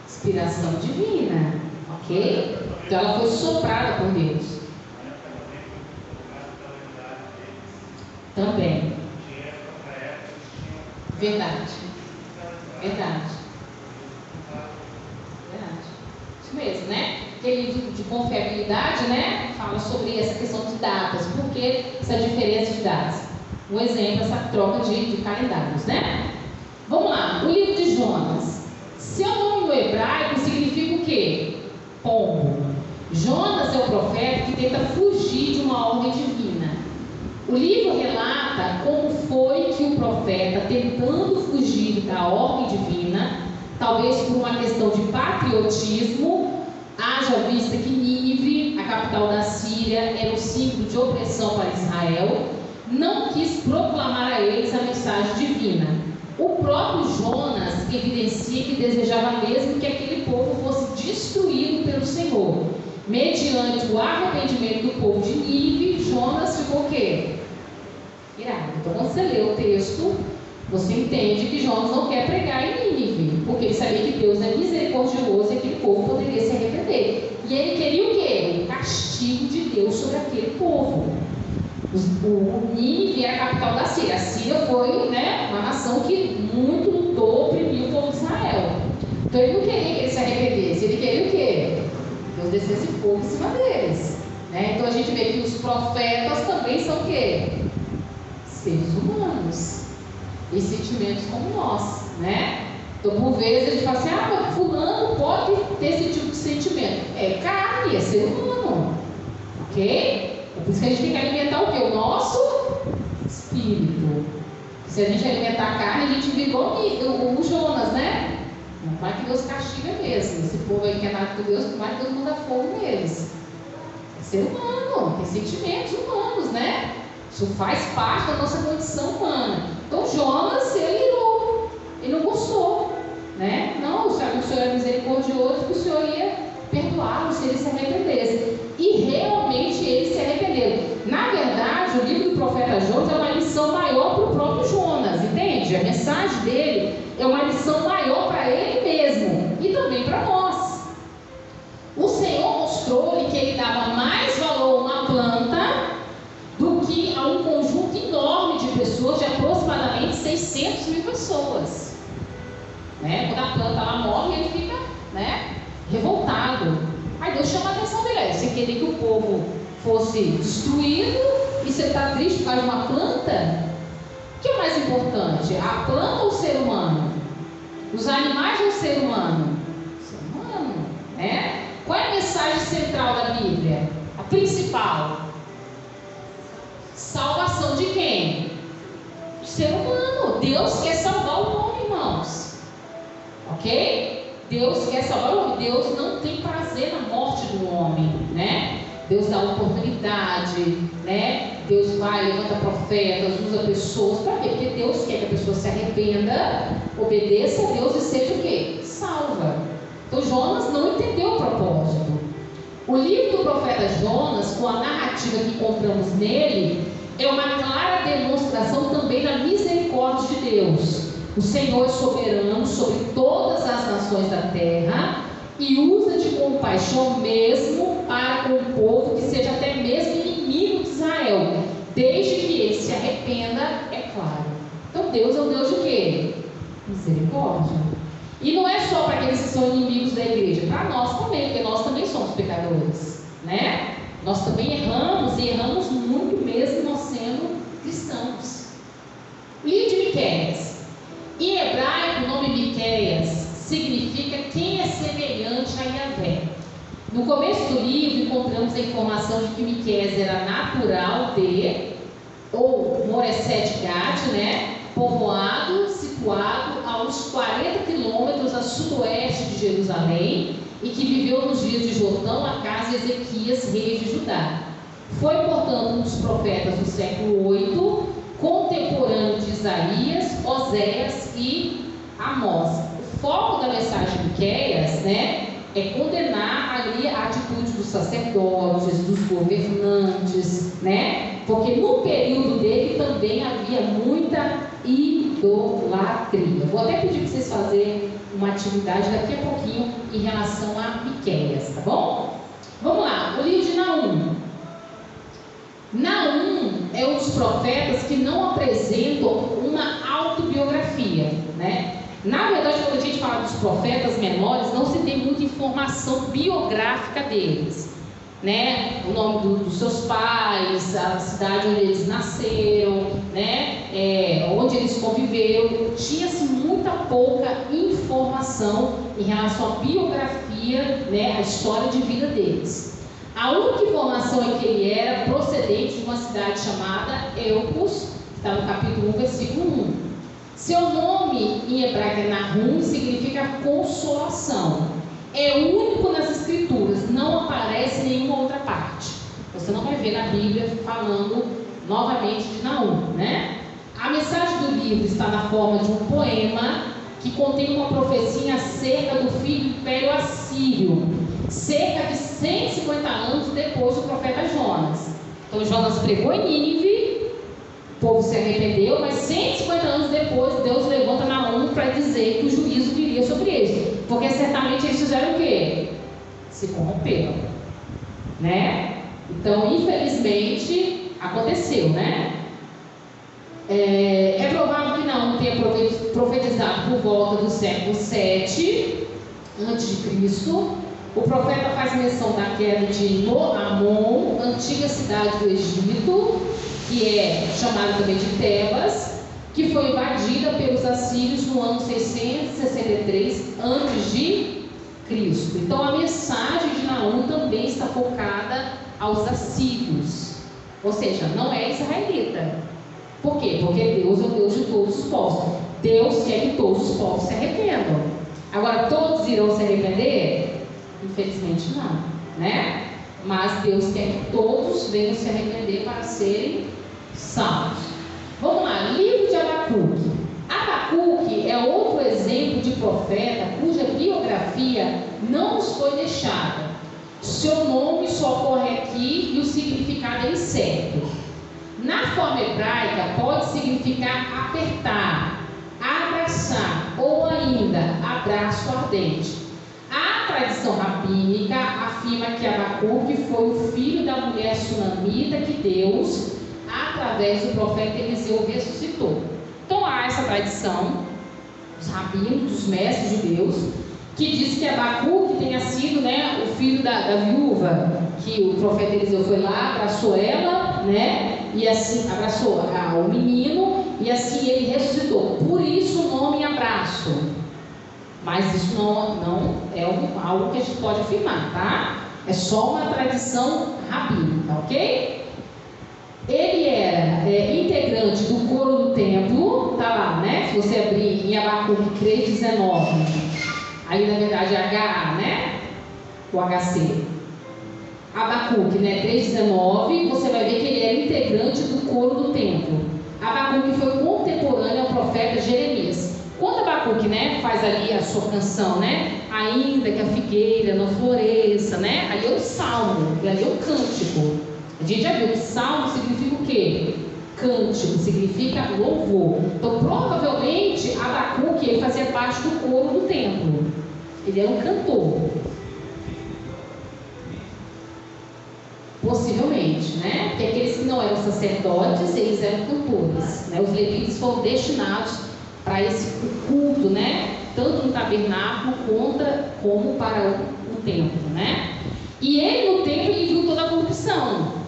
Inspiração divina, ok? Então ela foi soprada por Deus. Também. Verdade. Isso mesmo, né? Aquele livro de confiabilidade, né? Fala sobre essa questão de datas. Por que essa diferença de datas? Um exemplo, essa troca de calendários, né? Vamos lá, o livro de Jonas. Seu nome no hebraico significa o quê? Pombo. Jonas é o profeta que tenta fugir de uma ordem divina. O livro relata como foi que o profeta, tentando fugir da ordem divina, talvez por uma questão de patriotismo, haja vista que Nínive, a capital da Síria, era um símbolo de opressão para Israel, não quis proclamar a eles a mensagem divina. O próprio Jonas evidencia que desejava mesmo que aquele povo fosse destruído pelo Senhor. Mediante o arrependimento do povo de Nínive, Jonas ficou o quê? Irado. Então, quando você lê o texto, você entende que Jonas não quer pregar em Nínive, porque ele sabia que Deus é misericordioso e aquele povo poderia se arrepender. E ele queria o quê? O castigo de Deus sobre aquele povo. O Nínive era a capital da Síria. A Síria foi, né, uma nação que muito lutou, oprimiu o povo de Israel. Então ele não queria que eles se arrependessem, ele queria o quê? Deus descesse fogo em cima deles, né? Então a gente vê que os profetas também são o quê? Seres humanos e sentimentos como nós, né? Então por vezes a gente fala assim, mas fulano pode ter esse tipo de sentimento. É carne, é ser humano, ok? É por isso que a gente tem que alimentar o quê? O nosso espírito. Se a gente alimentar a carne, a gente vira igual o Jonas, né? Não vai que Deus castiga mesmo. Esse povo aí que é nada com Deus, não vai que Deus manda fogo neles. É ser humano, tem sentimentos humanos, né? Isso faz parte da nossa condição humana. Então Jonas, ele irou, ele não gostou, né? Não, sabe, o Senhor é misericordioso, que o Senhor ia perdoá-lo se ele se arrependesse. E realmente eles se arrependeram. Na verdade, o livro do profeta Jonas é uma lição maior para o próprio Jonas, entende? A mensagem dele é uma lição maior para ele mesmo e também para nós. O Senhor mostrou-lhe que ele dava mais valor a uma planta do que a um conjunto enorme de pessoas, de aproximadamente 600 mil pessoas, né? Quando a planta ela morre, ele fica, né, revoltado. Aí Deus chama a atenção dele. Você queria que o povo fosse destruído e você está triste por causa de uma planta? O que é mais importante? A planta ou o ser humano? Os animais ou o ser humano? O ser humano, né? Qual é a mensagem central da Bíblia? A principal? Salvação de quem? Do ser humano. Deus quer salvar o homem, irmãos. Ok? Deus quer salvar o homem. Deus não tem prazer na morte do homem, né? Deus dá oportunidade, né? Deus vai, levanta profetas, usa pessoas. Para quê? Porque Deus quer que a pessoa se arrependa, obedeça a Deus e seja o quê? Salva. Então Jonas não entendeu o propósito. O livro do profeta Jonas, com a narrativa que encontramos nele, é uma clara demonstração também da misericórdia de Deus. O Senhor é soberano sobre todas as nações da terra e usa de compaixão mesmo para com o povo que seja até mesmo inimigo de Israel, desde que ele se arrependa, é claro. Então Deus é um Deus de quê? Misericórdia. E não é só para aqueles que são inimigos da igreja, para nós também, porque nós também somos pecadores, né? Nós também erramos, e erramos muito mesmo nós sendo cristãos. Livro de Miqueias. Em hebraico, o nome Miqueias significa quem é semelhante a Yahvé. No começo do livro, encontramos a informação de que Miqueias era natural de, ou Moreset Gat, né? Povoado situado a uns 40 quilômetros a sudoeste de Jerusalém e que viveu nos dias de Jotão, Acás e Ezequias, reis de Judá. Foi, portanto, um dos profetas do século 8, contemporâneo de Isaías, Oséias e Amós. O foco da mensagem de Miqueias, né, é condenar ali a atitude dos sacerdotes, dos governantes, né? Porque no período dele também havia muita idolatria. Vou até pedir para vocês fazerem uma atividade daqui a pouquinho em relação a Miqueias, tá bom? Vamos lá, o livro de Naum. Naum é um dos profetas que não apresentam uma autobiografia, né? Na verdade, quando a gente fala dos profetas menores, não se tem muita informação biográfica deles, né? O nome dos seus pais, a cidade onde eles nasceram, né? Onde eles conviveram. Tinha-se muita pouca informação em relação à biografia, né? A história de vida deles. A única informação é que ele era procedente de uma cidade chamada Elpos, que está no capítulo 1, versículo 1. Seu nome em hebraico é Nahum, significa consolação. É único nas escrituras, não aparece em nenhuma outra parte. Você não vai ver na Bíblia falando novamente de Nahum, né? A mensagem do livro está na forma de um poema que contém uma profecia acerca do fim do Império Assírio, cerca de 150 anos depois do profeta Jonas. Então Jonas pregou em Nínive, o povo se arrependeu, mas 150 anos depois Deus levanta Naum para dizer que o juízo viria sobre eles, porque certamente eles fizeram o quê? Se corromperam, né? Então infelizmente aconteceu, né? É provável que Naum tenha profetizado por volta do século 7 a.C. O profeta faz menção da queda de Noamon, antiga cidade do Egito, que é chamada também de Tebas, que foi invadida pelos assírios no ano 663 a.C. Então a mensagem de Naum também está focada aos assírios, ou seja, não é israelita. Por quê? Porque Deus é o Deus de todos os povos. Deus quer que todos os povos se arrependam. Agora, todos irão se arrepender? Infelizmente não, né? Mas Deus quer que todos venham se arrepender para serem salvos. Vamos lá, livro de Abacuque. Abacuque é outro exemplo de profeta cuja biografia não nos foi deixada. Seu nome só ocorre aqui e o significado é incerto. Na forma hebraica pode significar apertar, abraçar ou ainda abraço ardente. A tradição rabínica afirma que Abacuque foi o filho da mulher sunamita que Deus, através do profeta Eliseu, ressuscitou. Então há essa tradição dos rabinos, dos mestres judeus, que diz que Abacuque tenha sido, né, o filho da viúva, que o profeta Eliseu foi lá, abraçou ela, né, e assim abraçou o menino, e assim ele ressuscitou. Por isso o nome abraço. Mas isso não é algo que a gente pode afirmar, tá? É só uma tradição rabínica, ok? Ele era integrante do coro do templo, tá lá, né? Se você abrir em Abacuque 3,19, aí na verdade é HA, né? O HC. Abacuque, né? 3,19, você vai ver que ele era integrante do coro do templo. Abacuque foi contemporâneo ao profeta Jeremias. Quando Abacuque, né, faz ali a sua canção, né? Ainda que a figueira não floresça, né? Ali é o salmo, ali é o cântico. A gente já viu que salmo significa o quê? Cântico, significa louvor. Então, provavelmente, Abacuque ele fazia parte do coro do templo. Ele era um cantor. Possivelmente, né? Porque aqueles que não eram sacerdotes, eles eram cantores, né? Os levitas foram destinados para esse culto, né? Tanto no tabernáculo como para o templo, né? E ele no templo, ele viu toda a corrupção.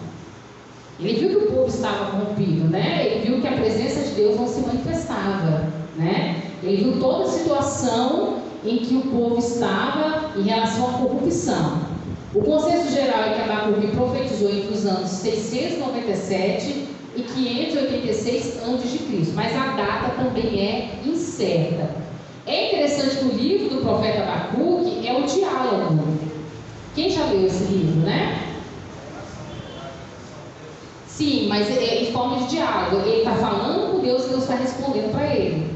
Ele viu que o povo estava corrompido, né? Ele viu que a presença de Deus não se manifestava, né? Ele viu toda a situação em que o povo estava em relação à corrupção. O consenso geral é que Abacuque profetizou entre os anos 697 e 586 a.C., mas a data também é incerta. É interessante que o livro do profeta Abacuque é o diálogo. Quem já leu esse livro, né? Sim, mas é em forma de diálogo. Ele está falando com Deus e Deus está respondendo para ele,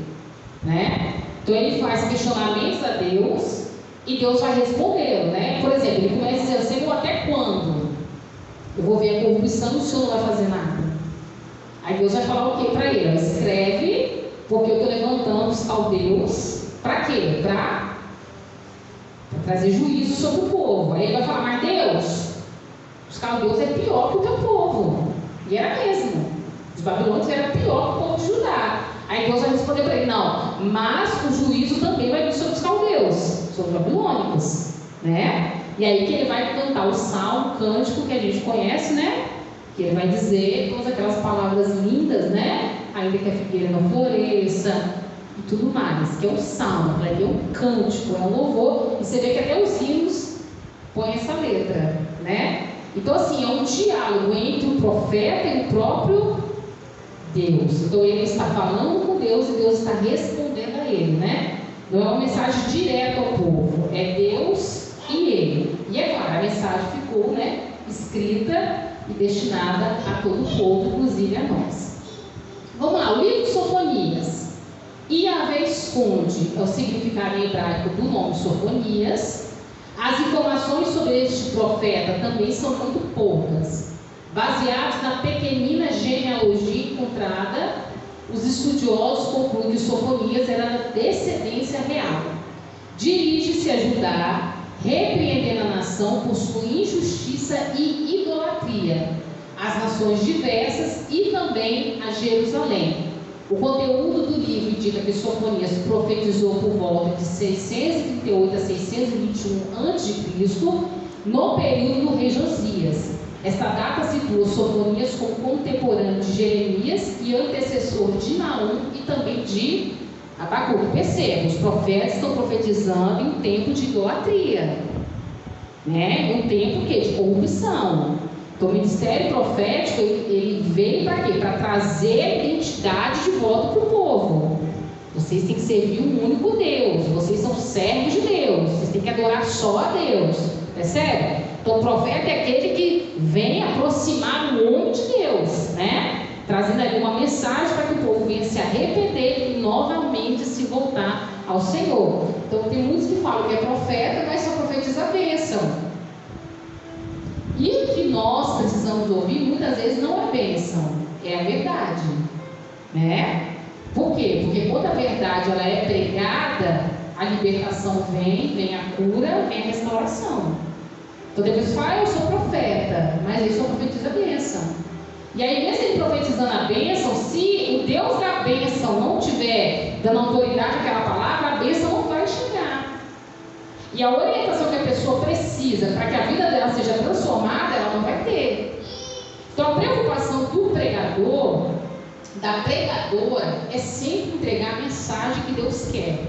né? Então ele faz questionamentos a Deus e Deus vai respondendo, né? Por exemplo, ele começa dizendo: Senhor, até quando eu vou ver a corrupção e o Senhor não vai fazer nada? Aí Deus vai falar o que para ele? Escreve, porque eu estou levantando os caldeus. Para quê? Para trazer juízo sobre o povo. Aí ele vai falar: mas Deus, os caldeus é pior que o teu povo. E era mesmo. Os babilônios eram pior que o povo de Judá. Aí Deus vai responder para ele: não, mas o juízo também vai vir sobre os caldeus, sobre os babilônicos, né? E aí que ele vai cantar o salmo, o cântico que a gente conhece, né? Que ele vai dizer todas aquelas palavras lindas, né? Ainda que a figueira não floresça e tudo mais, que é um salmo, é um cântico, é um louvor. E você vê que até os hinos põem essa letra, né? Então assim, é um diálogo entre o profeta e o próprio Deus. Então ele está falando com Deus e Deus está respondendo a ele, né? Não é uma mensagem direta ao povo, é Deus e ele. E é claro, a mensagem ficou, né, escrita e destinada a todo o povo, inclusive a nós. Vamos lá, o livro de Sofonias. Yahvé esconde é o significado em hebraico do nome Sofonias. As informações sobre este profeta também são muito poucas. Baseados na pequenina genealogia encontrada, os estudiosos concluem que Sofonias era da descendência real. Dirige-se a Judá, repreendendo a nação por sua injustiça e idolatria, as nações diversas e também a Jerusalém. O conteúdo do livro indica que Sofonias profetizou por volta de 638 a 621 a.C., no período do rei Josias. Esta data situa Sofonias como contemporâneo de Jeremias e antecessor de Naum e também de Abacuque. Perceba, os profetas estão profetizando em um tempo de idolatria, né? Um tempo de corrupção. Então o ministério profético ele veio para quê? Para trazer a identidade de volta para o povo. Vocês têm que servir um único Deus, vocês são servos de Deus, vocês têm que adorar só a Deus, percebe? Então o profeta é aquele que vem aproximar o homem de Deus, né? Trazendo ali uma mensagem para que o povo venha se arrepender e novamente se voltar ao Senhor. Então tem muitos que falam que é profeta, mas só profetiza a bênção. E o que nós precisamos ouvir muitas vezes não é bênção, é a verdade, né? Por quê? Porque quando a verdade ela é pregada, a libertação vem a cura, vem a restauração. Então depois fala: eu sou profeta, mas ele só profetiza a bênção. E aí mesmo ele profetizando a bênção, se o Deus da bênção não tiver dando autoridade àquela palavra, a bênção não vai chegar. E a orientação que a pessoa precisa para que a vida dela seja transformada, ela não vai ter. Então a preocupação do pregador, da pregadora, é sempre entregar a mensagem que Deus quer.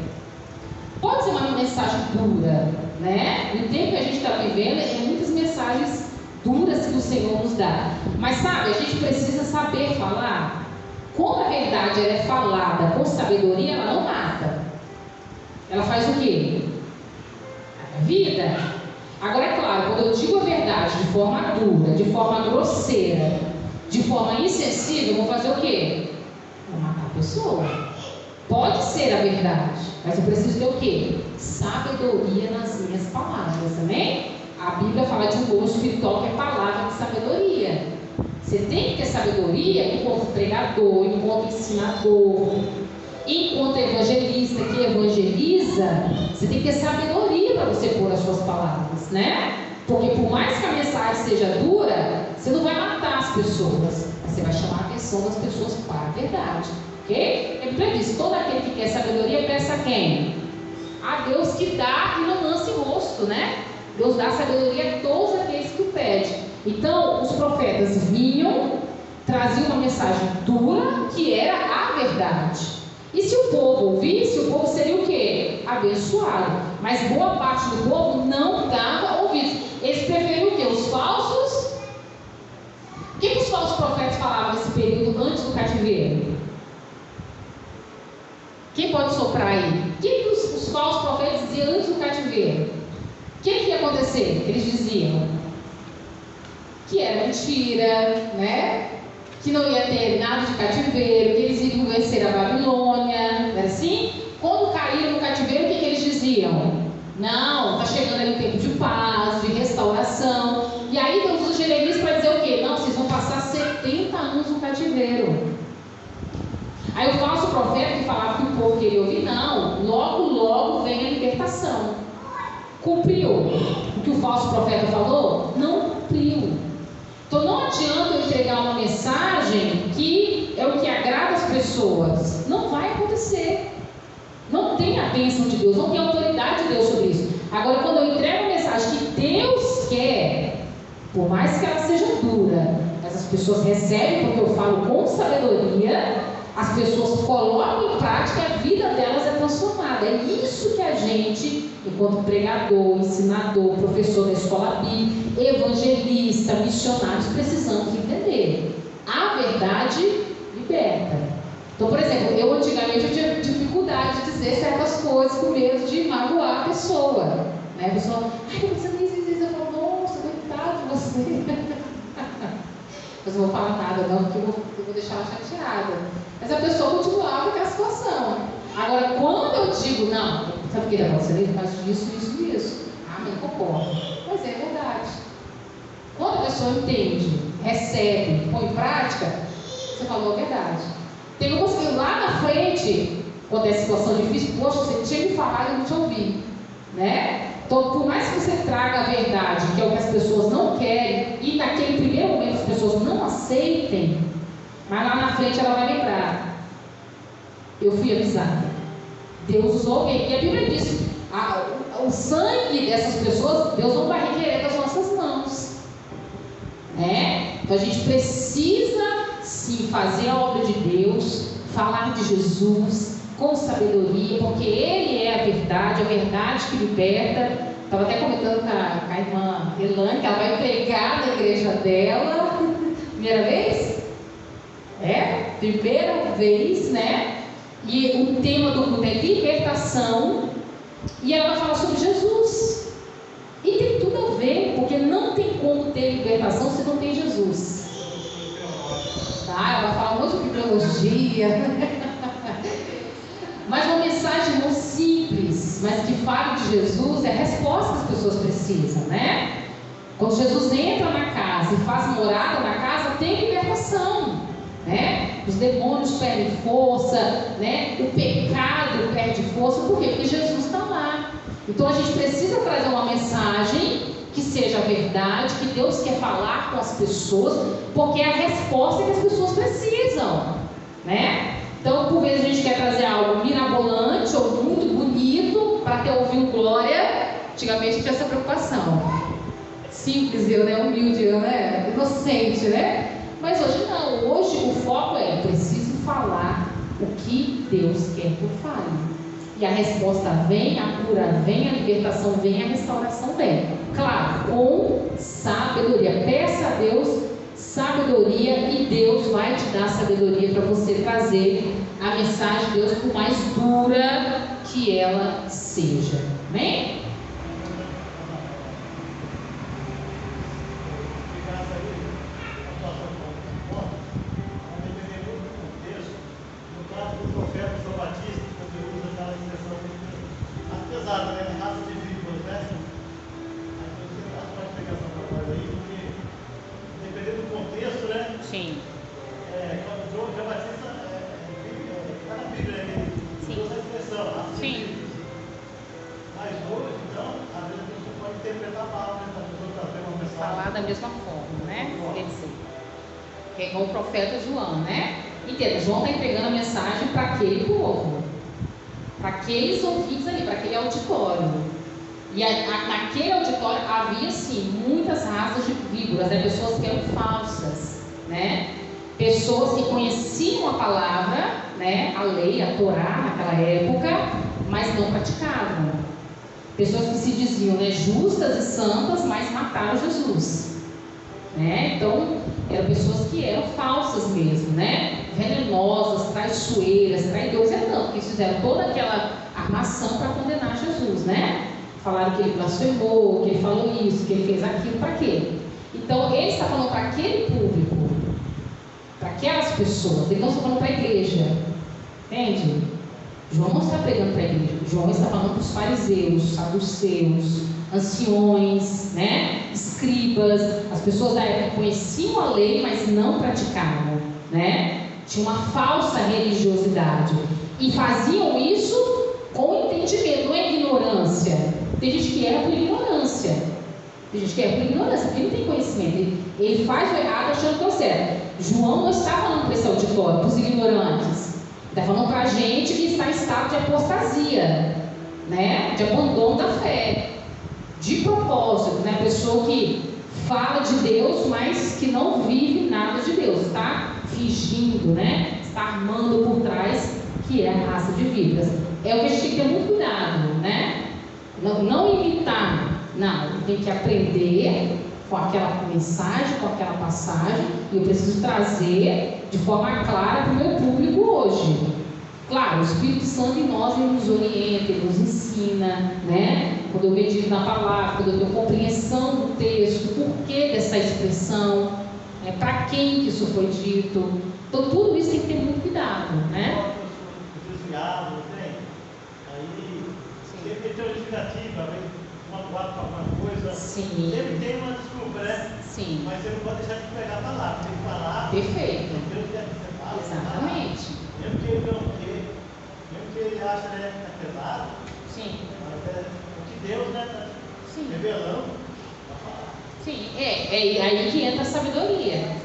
Pode ser uma mensagem dura, né? No tempo que a gente está vivendo, muitas mensagens mensagens duras que o Senhor nos dá. Mas sabe, a gente precisa saber falar. Quando a verdade ela é falada com sabedoria, ela não mata. Ela faz o quê? A vida. Agora é claro, quando eu digo a verdade de forma dura, de forma grosseira, de forma insensível, eu vou fazer o quê? Vou matar a pessoa. Pode ser a verdade, mas eu preciso ter o quê? Sabedoria nas minhas palavras, amém? A Bíblia fala de um dom espiritual que é palavra de sabedoria. Você tem que ter sabedoria enquanto pregador, enquanto ensinador, enquanto evangelista que evangeliza. Você tem que ter sabedoria para você pôr as suas palavras, né? Porque por mais que a mensagem seja dura, você não vai matar as pessoas, você vai chamar a atenção das pessoas para a verdade, ok? A Bíblia diz: todo aquele que quer sabedoria, peça a quem? A Deus, que dá e não lança em rosto, né? Deus dá sabedoria a todos aqueles que o pedem. Então, os profetas vinham, traziam uma mensagem dura, que era a verdade. E se o povo ouvisse, o povo seria o quê? Abençoado. Mas boa parte do povo não dava ouvidos. Eles preferiam o quê? Os falsos? O que os falsos profetas falavam nesse período antes do cativeiro? Quem pode soprar aí? O que os falsos profetas diziam antes do cativeiro? O que ia acontecer? Eles diziam que era mentira, né? Que não ia ter nada de cativeiro, que eles iriam vencer a Babilônia, não é assim? Quando caíram no cativeiro, o que eles diziam? Não, está chegando ali um tempo de paz, de restauração. E aí Deus usa Jeremias para dizer o quê? Não, vocês vão passar 70 anos no cativeiro. Aí o falso profeta que falava que o povo queria ouvir, não, logo vem a libertação. Cumpriu o que o falso profeta falou? Não cumpriu. Então não adianta eu entregar uma mensagem que é o que agrada as pessoas. Não vai acontecer. Não tem a bênção de Deus, não tem a autoridade de Deus sobre isso. Agora, quando eu entrego uma mensagem que Deus quer, por mais que ela seja dura, mas as pessoas recebem porque eu falo com sabedoria, as pessoas colocam em prática e a vida delas é transformada. É isso que a gente, enquanto pregador, ensinador, professor da escola bíblica, evangelista, missionários, precisamos entender. A verdade liberta. Então, por exemplo, eu antigamente eu tinha dificuldade de dizer certas coisas com medo de magoar a pessoa, né? A pessoa, ai, você não diz isso, eu falo, nossa, coitado de você. Mas eu não vou falar nada não, porque eu vou deixar ela chateada. Mas a pessoa continuava com aquela situação. Agora, quando eu digo, não, sabe o que é você faz isso, eu concordo. Mas é verdade. Quando a pessoa entende, recebe, põe em prática, você falou a verdade. Tem umas que lá na frente, quando é situação difícil, poxa, você tinha que falar e eu não te ouvi, né? Então, por mais que você traga a verdade, que é o que as pessoas não querem, e naquele primeiro momento as pessoas não aceitem, mas lá na frente ela vai lembrar: eu fui avisada, Deus usou alguém. E a Bíblia diz: o sangue dessas pessoas, Deus não vai requerer das nossas mãos, né? Então a gente precisa sim fazer a obra de Deus, falar de Jesus com sabedoria, porque Ele é a verdade que liberta. Estava até comentando com a irmã Elane, que ela vai pregar na igreja dela. Primeira vez? Primeira vez, né? E o tema do culto é libertação. E ela vai falar sobre Jesus. E tem tudo a ver, porque não tem como ter libertação se não tem Jesus. Tá? Ela vai falar muito de biologia. Mas uma mensagem não simples, mas que fala de Jesus, é a resposta que as pessoas precisam, né? Quando Jesus entra na casa e faz morada na casa, tem libertação, né? Os demônios perdem força, né? O pecado perde força. Por quê? Porque Jesus está lá. Então a gente precisa trazer uma mensagem que seja verdade, que Deus quer falar com as pessoas, porque é a resposta que as pessoas precisam, né? Então, por vezes a gente quer trazer algo mirabolante ou muito bonito para ter ouvido glória. Antigamente tinha essa preocupação. Simples, humilde, inocente, né? Mas hoje não. Hoje o foco é: preciso falar o que Deus quer que eu fale. E a resposta vem, a cura vem, a libertação vem, a restauração vem. Claro, com sabedoria. Peça a Deus sabedoria e Deus vai te dar sabedoria para você trazer a mensagem de Deus, por mais dura que ela seja. Amém? Sim. Quando João Batista está na Bíblia, ele usa a expressão. Sim. Mas hoje, então, às vezes a pessoa pode interpretar mal, né? A pessoa trazer uma mensagem. Falar da mesma forma, né? Quer dizer, que é igual o profeta João, né? Entenda, João está entregando a mensagem para aquele povo, para aqueles ouvintes ali, para aquele auditório. E naquele auditório havia, sim, muitas raças de víboras, né? Pessoas que eram falsas, né? Pessoas que conheciam a palavra, né? A lei, a Torá naquela época, mas não praticavam. Pessoas que se diziam, né, justas e santas, mas mataram Jesus, né? Então eram pessoas que eram falsas mesmo, né? Venenosas, traiçoeiras, traidores, é tanto que eles fizeram toda aquela armação para condenar Jesus, né? Falaram que ele blasfemou, que ele falou isso, que ele fez aquilo, para quê? Então ele está falando para aquele público, para aquelas pessoas, ele não está falando para a igreja, entende? João não está pregando para a igreja, João está falando para os fariseus, saduceus, anciões, né? Escribas, as pessoas da época conheciam a lei, mas não praticavam, né? Tinha uma falsa religiosidade e faziam isso com entendimento, não é ignorância. Tem gente que erra por ignorância, tem gente que erra por ignorância, porque ele tem conhecimento, ele faz o errado achando que é o certo. João não está falando para esse auditório, para os ignorantes, está falando para a gente que está em estado de apostasia, né? De abandono da fé, de propósito, né? Pessoa que fala de Deus, mas que não vive nada de Deus, está fingindo, né? Está armando por trás, que é a raça de víboras. É o que a gente tem que ter muito cuidado, né? Não imitar, não, tem que aprender com aquela mensagem, com aquela passagem, e eu preciso trazer de forma clara para o meu público hoje. Claro, o Espírito Santo em nós, ele nos orienta, ele nos ensina, né? Quando eu medito na palavra, quando eu tenho compreensão do texto, o porquê dessa expressão, né? Para quem que isso foi dito. Então tudo isso tem que ter muito cuidado, né? Desviado, tem. Aí, sempre tem uma justificativa, uma guarda para alguma coisa. Sim. Sempre tem uma desculpa, né? Sim. Mas você não pode deixar de pegar a palavra, tem que falar. Perfeito. Deus quer que você fale. Exatamente. Mesmo que ele não queira, mesmo que ele ache, né, que é pesado. Sim. Mas é o que Deus, né, está revelando para falar. Sim, é aí que entra a sabedoria.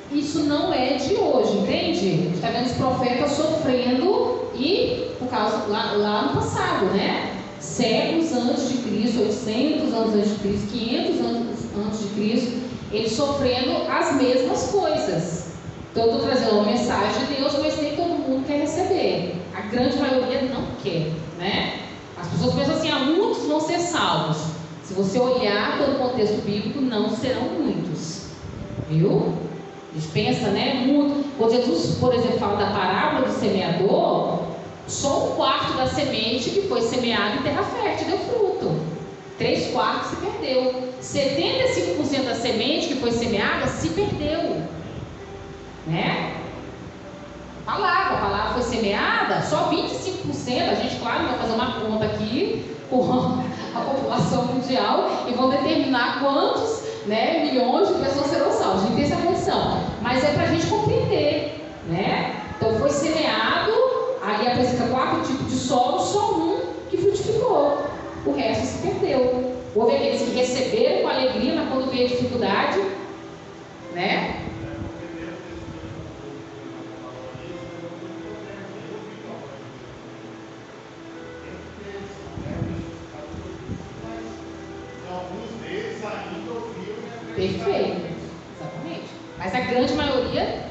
Isso não é de hoje, entende? A gente está vendo os profetas sofrendo e por causa lá no passado, né? Séculos antes de Cristo, 800 anos antes de Cristo, 500 anos antes de Cristo, eles sofrendo as mesmas coisas. Então eu estou trazendo uma mensagem de Deus, mas nem todo mundo quer receber. A grande maioria não quer, né? As pessoas pensam assim, muitos vão ser salvos. Se você olhar pelo contexto bíblico, não serão muitos, viu? A gente pensa, né, muito. Quando Jesus, por exemplo, fala da parábola do semeador, só 1/4 da semente que foi semeada em terra fértil deu fruto. 3/4 se perdeu. 75% da semente que foi semeada se perdeu, né? A palavra foi semeada, só 25%. A gente, claro, vai fazer uma conta aqui com a população mundial e vão determinar quantos, né, milhões de pessoas serão salvas. A gente tem essa condição, mas é para a gente compreender, né? Então foi semeado, aí apresenta 4 tipos de solo, só um que frutificou, o resto se perdeu. Houve aqueles que receberam com alegria, mas quando veio a dificuldade, né? Perfeito, exatamente. Mas a grande maioria,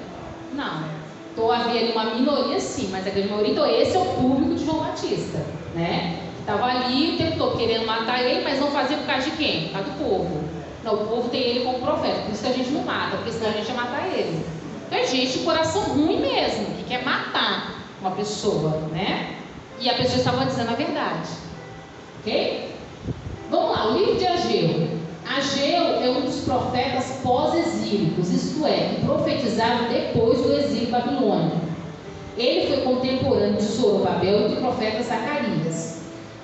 não. Então havia ali uma minoria sim, mas a grande maioria, então esse é o público de João Batista, né? Estava ali o tempo todo querendo matar ele, mas não fazia por causa de quem? Por causa do povo. Não, o povo tem ele como profeta, por isso que a gente não mata, porque senão a gente ia matar ele. Então é gente de coração ruim mesmo, que quer matar uma pessoa, né? E a pessoa estava dizendo a verdade. Ok? Vamos lá, o livro de Ageu. Ageu é um dos profetas pós-exílicos, isto é, que profetizaram depois do exílio babilônico. Ele foi contemporâneo de Zorobabel e do profeta Zacarias.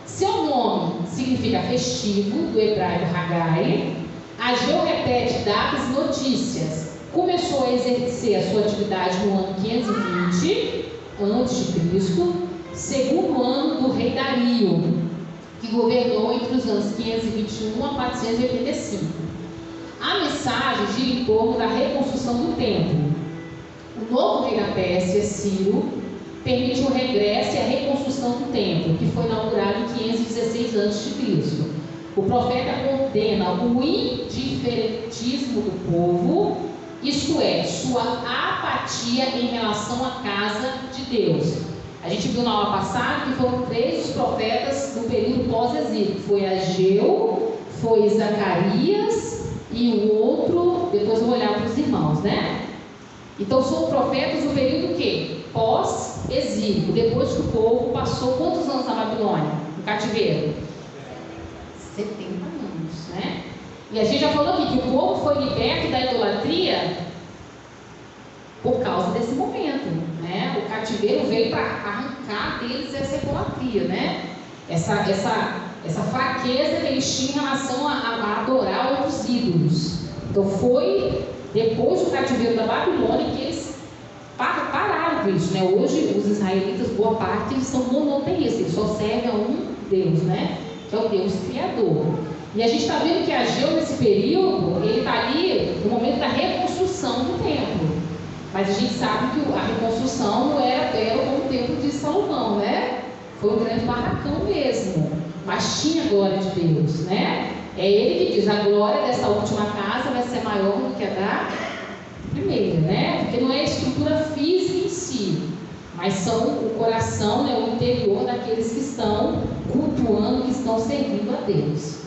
Seu nome significa festivo, do hebraico Hagai. Ageu repete datas e notícias. Começou a exercer a sua atividade no ano 520 a.C., segundo ano do rei Dario, que governou entre os anos 521 a 485. A mensagem gira em torno da reconstrução do templo. O novo rei da Pérsia, Ciro, permitiu o regresso e a reconstrução do templo, que foi inaugurado em 516 a.C. O profeta condena o indiferentismo do povo, isto é, sua apatia em relação à casa de Deus. A gente viu na aula passada que foram 3 os profetas do período pós-exílio. Foi Ageu, foi Zacarias e o outro, depois eu vou olhar para os irmãos, né? Então são profetas do período quê? Pós-exílio. Depois que o povo passou quantos anos na Babilônia? No cativeiro? 70 anos, né? E a gente já falou aqui que o povo foi liberto da idolatria por causa desse momento, né? O cativeiro veio para arrancar deles essa idolatria, né? Essa fraqueza que eles tinham em relação a adorar outros ídolos. Então foi depois do cativeiro da Babilônia que eles pararam com isso, né? Hoje os israelitas, boa parte, eles são monoteístas, eles só servem a um Deus, né? Que é o Deus Criador. E a gente está vendo que Ageu, nesse período, ele está ali no momento da reconstrução do templo. Mas a gente sabe que a reconstrução não era como o templo de Salomão, né? Foi um grande barracão mesmo. Mas tinha a glória de Deus, né? É ele que diz, a glória dessa última casa vai ser maior do que a da primeira, né? Porque não é a estrutura física em si, mas são o coração, né, o interior daqueles que estão cultuando, que estão servindo a Deus.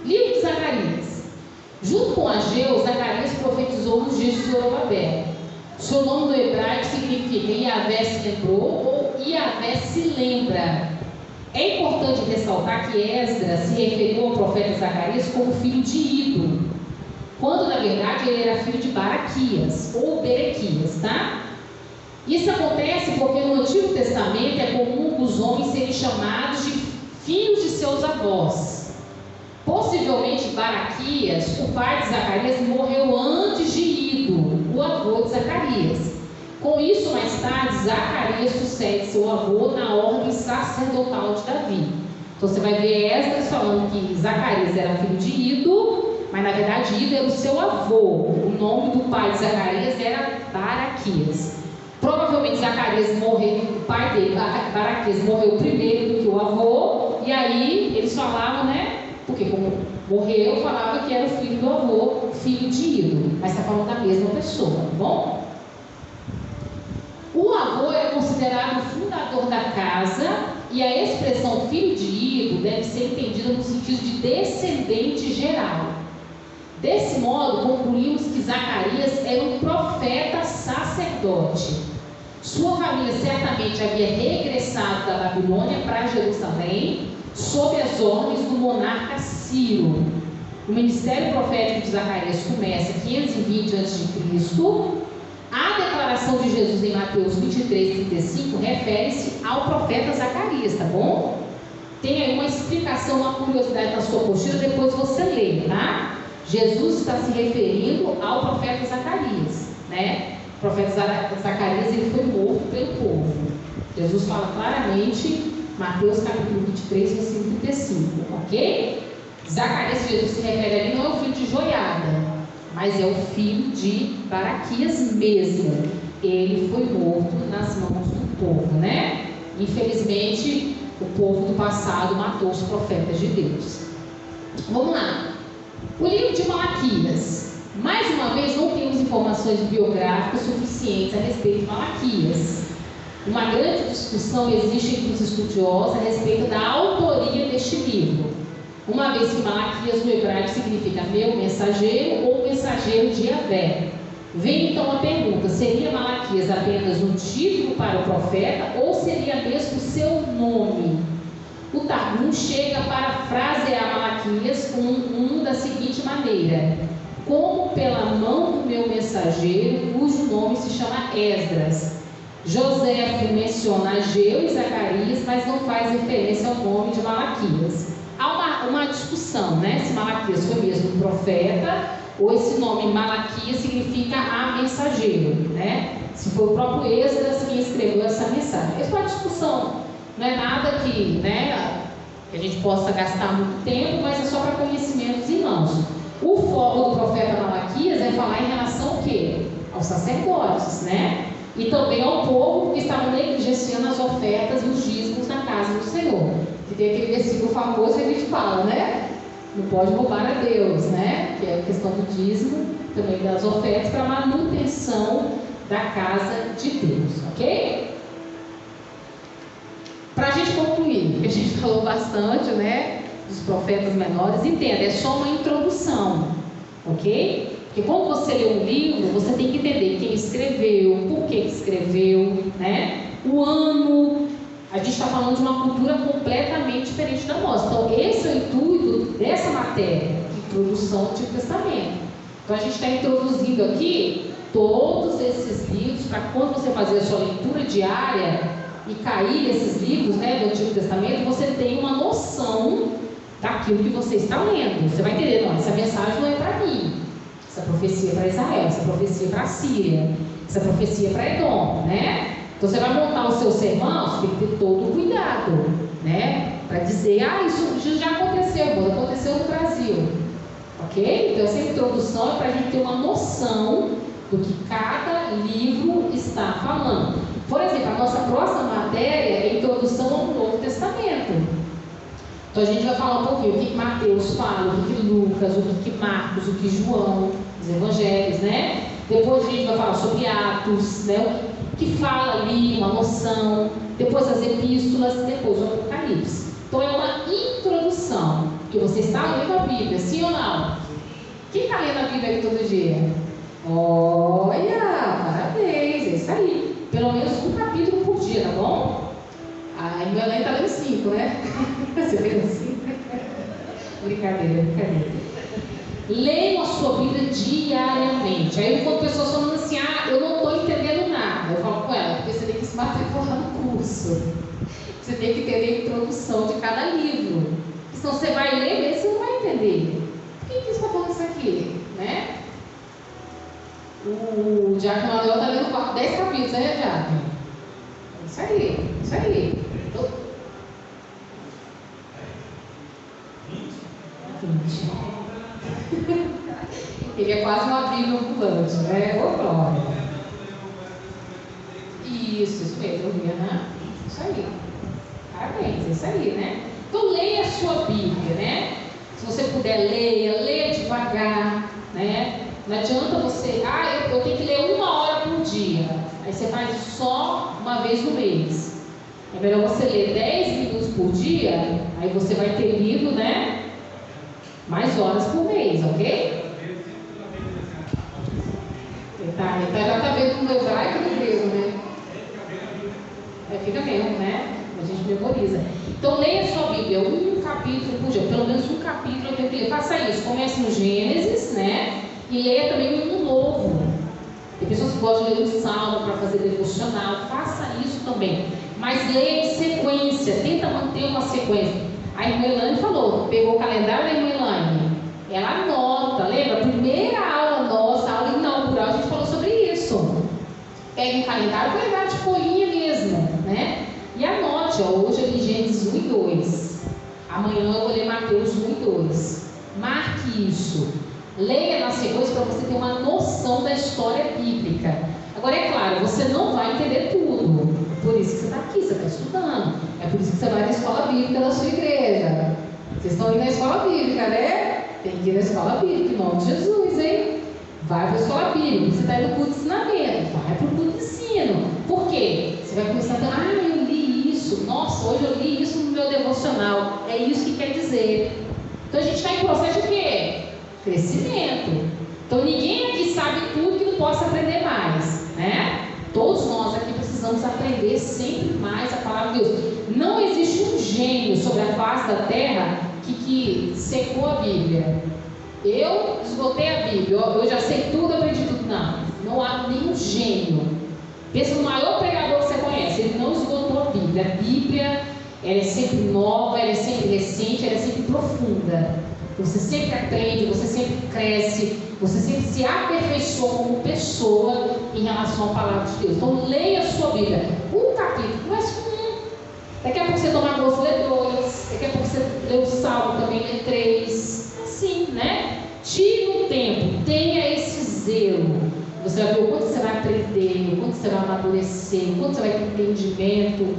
Livro de Zacarias. Junto com Ageu, Zacarias profetizou nos dias de Zorobabel. Seu nome no hebraico significa Iavé se lembrou ou Iavé se lembra. É importante ressaltar que Esdras se referiu ao profeta Zacarias como filho de Ido, quando na verdade ele era filho de Baraquias ou Berequias, tá? Isso acontece porque no Antigo Testamento é comum os homens serem chamados de filhos de seus avós. Possivelmente Baraquias, o pai de Zacarias, morreu antes de Ido, o avô de Zacarias. Com isso, mais tarde, Zacarias sucede seu avô na ordem sacerdotal de Davi. Então você vai ver Esdras falando que Zacarias era filho de Ido, mas na verdade Ido era o seu avô. O nome do pai de Zacarias era Baraquias. Provavelmente Zacarias morreu, o pai dele, Baraquias, morreu primeiro do que o avô, e aí eles falavam, né? Porque como morreu, falava que era o filho do avô, filho de Ido, mas está falando da mesma pessoa, tá bom? O avô é considerado o fundador da casa, e a expressão filho de Ido deve ser entendida no sentido de descendente geral. Desse modo, concluímos que Zacarias era um profeta sacerdote. Sua família certamente havia regressado da Babilônia para Jerusalém, sob as ordens do monarca Ciro. O ministério profético de Zacarias começa em 520 a.C. A declaração de Jesus em Mateus 23:35 refere-se ao profeta Zacarias, tá bom? Tem aí uma explicação, uma curiosidade na sua apostila, depois você lê, tá? Jesus está se referindo ao profeta Zacarias, né? O profeta Zacarias, ele foi morto pelo povo. Jesus fala claramente, Mateus capítulo 23, versículo 35, ok? Zacarias, que Jesus se refere ali, não é o filho de Joiada. mas é o filho de Baraquias mesmo. Ele foi morto nas mãos do povo, né? Infelizmente, o povo do passado matou os profetas de Deus. Vamos lá. O livro de Malaquias. Mais uma vez, não temos informações biográficas suficientes a respeito de Malaquias. Uma grande discussão existe entre os estudiosos a respeito da autoria deste livro, uma vez que Malaquias no hebraico significa meu mensageiro ou mensageiro de Yahvé. Vem então a pergunta: seria Malaquias apenas um título para o profeta ou seria mesmo o seu nome? O Targum chega a parafrasear Malaquias da seguinte maneira: como pela mão do meu mensageiro, cujo nome se chama Esdras. José menciona Ageu e Zacarias, mas não faz referência ao nome de Malaquias. Há uma discussão, né? Se Malaquias foi mesmo um profeta ou esse nome Malaquias significa a mensageiro, né? Se foi o próprio Esdras quem escreveu essa mensagem. Essa é uma discussão, não é nada que, né, que a gente possa gastar muito tempo, mas é só para conhecimentos irmãos. O foco do profeta Malaquias é falar em relação ao quê? Aos sacerdotes, né? E também ao povo que estava negligenciando as ofertas e os dízimos na casa do Senhor. Que tem aquele versículo famoso que a gente fala, né? Não pode roubar a Deus, né? Que é a questão do dízimo, também das ofertas para manutenção da casa de Deus, ok? Para a gente concluir, a gente falou bastante, né? Dos profetas menores, entenda, é só uma introdução, ok? Porque quando você lê um livro, você tem que entender quem escreveu, por que escreveu, né? O ano. A gente está falando de uma cultura completamente diferente da nossa. Então, esse é o intuito dessa matéria, introdução ao Antigo Testamento. Então, a gente está introduzindo aqui todos esses livros para quando você fazer a sua leitura diária e cair nesses livros, né, do Antigo Testamento, você tem uma noção daquilo que você está lendo. Você vai entender, não, essa mensagem não é para mim. Essa profecia é para Israel, essa profecia é para a Síria, essa profecia é para Edom, né? Então você vai montar o seu sermão, você tem que ter todo o cuidado, né? Para dizer, isso já aconteceu, aconteceu no Brasil, ok? Então essa introdução é para a gente ter uma noção do que cada livro está falando. Por exemplo, a nossa próxima matéria é a introdução ao Novo Testamento. Então a gente vai falar um pouquinho o que Mateus fala, o que Lucas, o que Marcos, o que João, os evangelhos, né? Depois a gente vai falar sobre Atos, né? O que fala ali, uma noção. Depois as epístolas, depois o Apocalipse. Então é uma introdução, porque você está lendo a Bíblia, sim ou não? Quem está lendo a Bíblia aqui todo dia? Olha, parabéns, é isso aí. Pelo menos um capítulo por dia, tá bom? A irmã Helena está lendo 5, né? Você leu 5? Brincadeira. Leiam a sua Bíblia diariamente. Aí quando pessoas falam assim, eu não estou entendendo nada, eu falo com ela, porque você tem que se matricular no curso. Você tem que entender a introdução de cada livro. Senão você vai ler mesmo, você não vai entender. Por que está falando isso aqui? Né? O Diácono Manuel está lendo 10 capítulos, né, Diácono? Isso aí. Ele é quase uma Bíblia ambulante, né? Ô, glória. Isso mesmo, né? Isso aí. Parabéns, isso aí, né? Então, leia a sua Bíblia, né? Se você puder, leia devagar, né? Não adianta você, eu tenho que ler 1 hora por dia. Aí você faz só uma vez no mês. É melhor você ler 10 minutos por dia, aí você vai ter lido, né? Mais horas por mês, ok? Ele já está vendo no hebraico e no grego, né? Fica mesmo, né? A gente memoriza. Então, leia a sua Bíblia, 1 capítulo por dia, pelo menos 1 capítulo eu tenho que ler. Faça isso, comece no Gênesis, né? E leia também um novo. Tem pessoas que gostam de ler um salmo para fazer devocional, faça isso também. Mas leia em sequência, tenta manter uma sequência. A irmã Elaine falou, pegou o calendário da irmã Elaine, ela anota, lembra? A primeira aula nossa, a aula inaugural, a gente falou sobre isso. Pega um calendário de folhinha mesmo, né? E anote, hoje eu li Gênesis 1 e 2. Amanhã eu vou ler Mateus 1 e 2. Marque isso. Leia na sequência para você ter uma noção da história bíblica. Agora, é claro, você não vai entender tudo. Por isso que você está aqui, você está estudando. É por isso que você vai na escola bíblica da sua igreja. Vocês estão indo na escola bíblica, né? Tem que ir na escola bíblica, em nome de Jesus, hein? Vai para a escola bíblica. Você está indo para o culto de ensinamento. Vai para o culto de ensino. Por quê? Você vai começar a eu li isso. Nossa, hoje eu li isso no meu devocional. É isso que quer dizer. Então a gente está em processo de quê? Crescimento. Então ninguém aqui sabe tudo que não possa aprender mais, né? Todos nós aqui precisamos aprender sempre mais a palavra de Deus. Não existe um gênio sobre a face da terra que secou a Bíblia. Eu esgotei a Bíblia, eu já sei tudo, aprendi tudo. Não há nenhum gênio. Pensa no maior pregador que você conhece, ele não esgotou a Bíblia. A Bíblia, ela é sempre nova, ela é sempre recente, ela é sempre profunda. Você sempre aprende, você sempre cresce, você sempre se aperfeiçoa como pessoa em relação à palavra de Deus. Então leia a sua Bíblia, um capítulo, comece com um. Daqui a pouco você toma gosto, lê 2. Daqui a pouco você lê o Salmo, também lê 3. Assim, né? Tire um tempo, tenha esse zelo. Você vai ver o quanto você vai aprender, o quanto você vai amadurecer, o quanto você vai ter entendimento.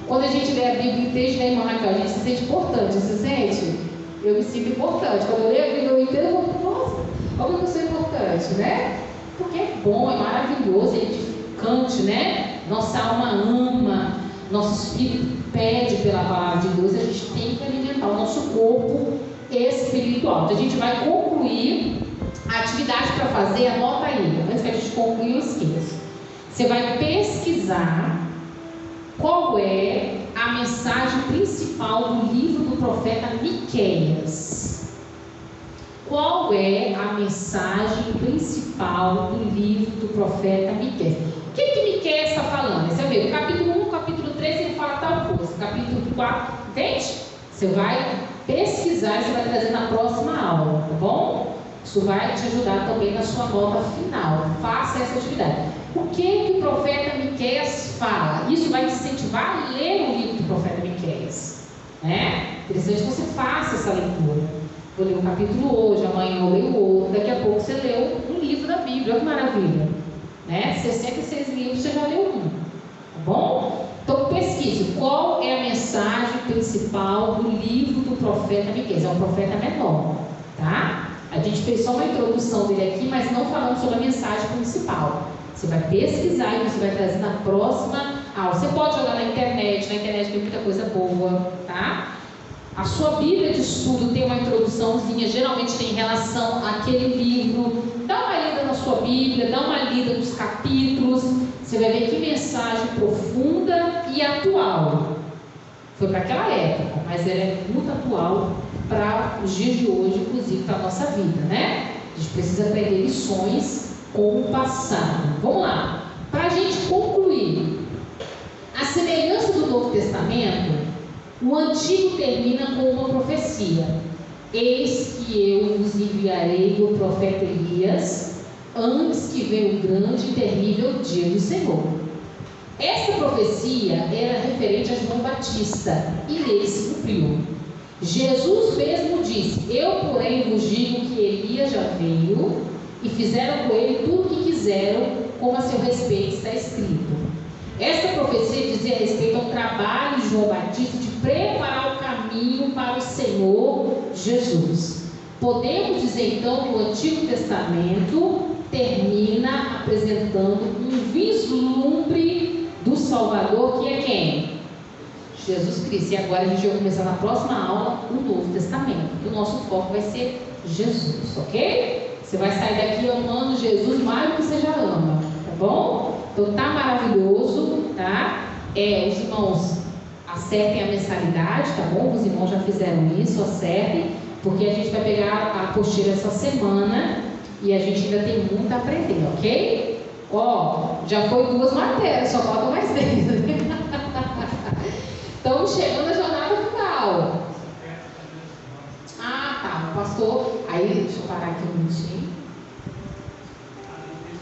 Quando a gente lê a Bíblia inteira, né, irmã Raquel, a gente se sente importante, você sente? Eu me sinto importante. Quando eu leio a Bíblia inteira, eu vou, nossa, olha como eu sou importante, né? Porque é bom, é maravilhoso, é edificante, né? Nossa alma ama, nosso espírito pede pela palavra de Deus, a gente tem que alimentar o nosso corpo espiritual. Então a gente vai concluir a atividade para fazer, anota aí, antes que a gente concluir, eu esqueço. Você vai pesquisar qual é a mensagem principal do livro do profeta Miqueias. Qual é a mensagem principal do livro do profeta Miqueias? O que Miqueias está falando? Você vê, no capítulo 1, capítulo 3, ele fala tal coisa. Capítulo 4, entende? Você vai pesquisar e você vai trazer na próxima aula, tá bom? Isso vai te ajudar também na sua nota final. Faça essa atividade. O que o profeta Miqueias fala? Isso vai te incentivar a ler o livro do profeta Miqueias, né? Interessante que você faça essa leitura. Vou ler um capítulo hoje, amanhã eu leio outro, daqui a pouco você leu um livro da Bíblia. Olha que maravilha, né? 66 livros você já leu um, tá bom? Então pesquise qual é a mensagem principal do livro do profeta Miqueias. É um profeta menor, tá? A gente fez só uma introdução dele aqui, mas não falamos sobre a mensagem principal. Você vai pesquisar e você vai trazer na próxima aula. Você pode jogar na internet tem muita coisa boa, tá? A sua Bíblia de estudo tem uma introduçãozinha, geralmente tem relação àquele livro. Dá uma lida na sua Bíblia, dá uma lida nos capítulos. Você vai ver que mensagem profunda e atual. Foi para aquela época, mas ela é muito atual para os dias de hoje, inclusive para a nossa vida, né? A gente precisa aprender lições com o passado. Vamos lá. Para a gente concluir, a semelhança do Novo Testamento, o Antigo termina com uma profecia: eis que eu vos enviarei o profeta Elias, antes que venha o grande e terrível dia do Senhor. Essa profecia era referente a João Batista, e nele se cumpriu. Jesus mesmo disse: eu, porém, vos digo que Elias já veio, e fizeram com ele tudo o que quiseram, como a seu respeito está escrito. Esta profecia dizia a respeito ao trabalho de João Batista de preparar o caminho para o Senhor Jesus. Podemos dizer então que o Antigo Testamento termina apresentando um vislumbre do Salvador, que é quem? Jesus Cristo. E agora a gente vai começar na próxima aula o Novo Testamento. O nosso foco vai ser Jesus, ok? Você vai sair daqui amando Jesus mais do que você já ama, tá bom? Então tá maravilhoso, tá? Os irmãos acertem a mensalidade, tá bom? Os irmãos já fizeram isso, acertem, porque a gente vai pegar a apostila essa semana e a gente ainda tem muito a aprender, ok? Já foi 2 matérias, só faltam mais 10. Estamos chegando à jornada final. Tá, o pastor. Aí, deixa eu parar aqui um minutinho.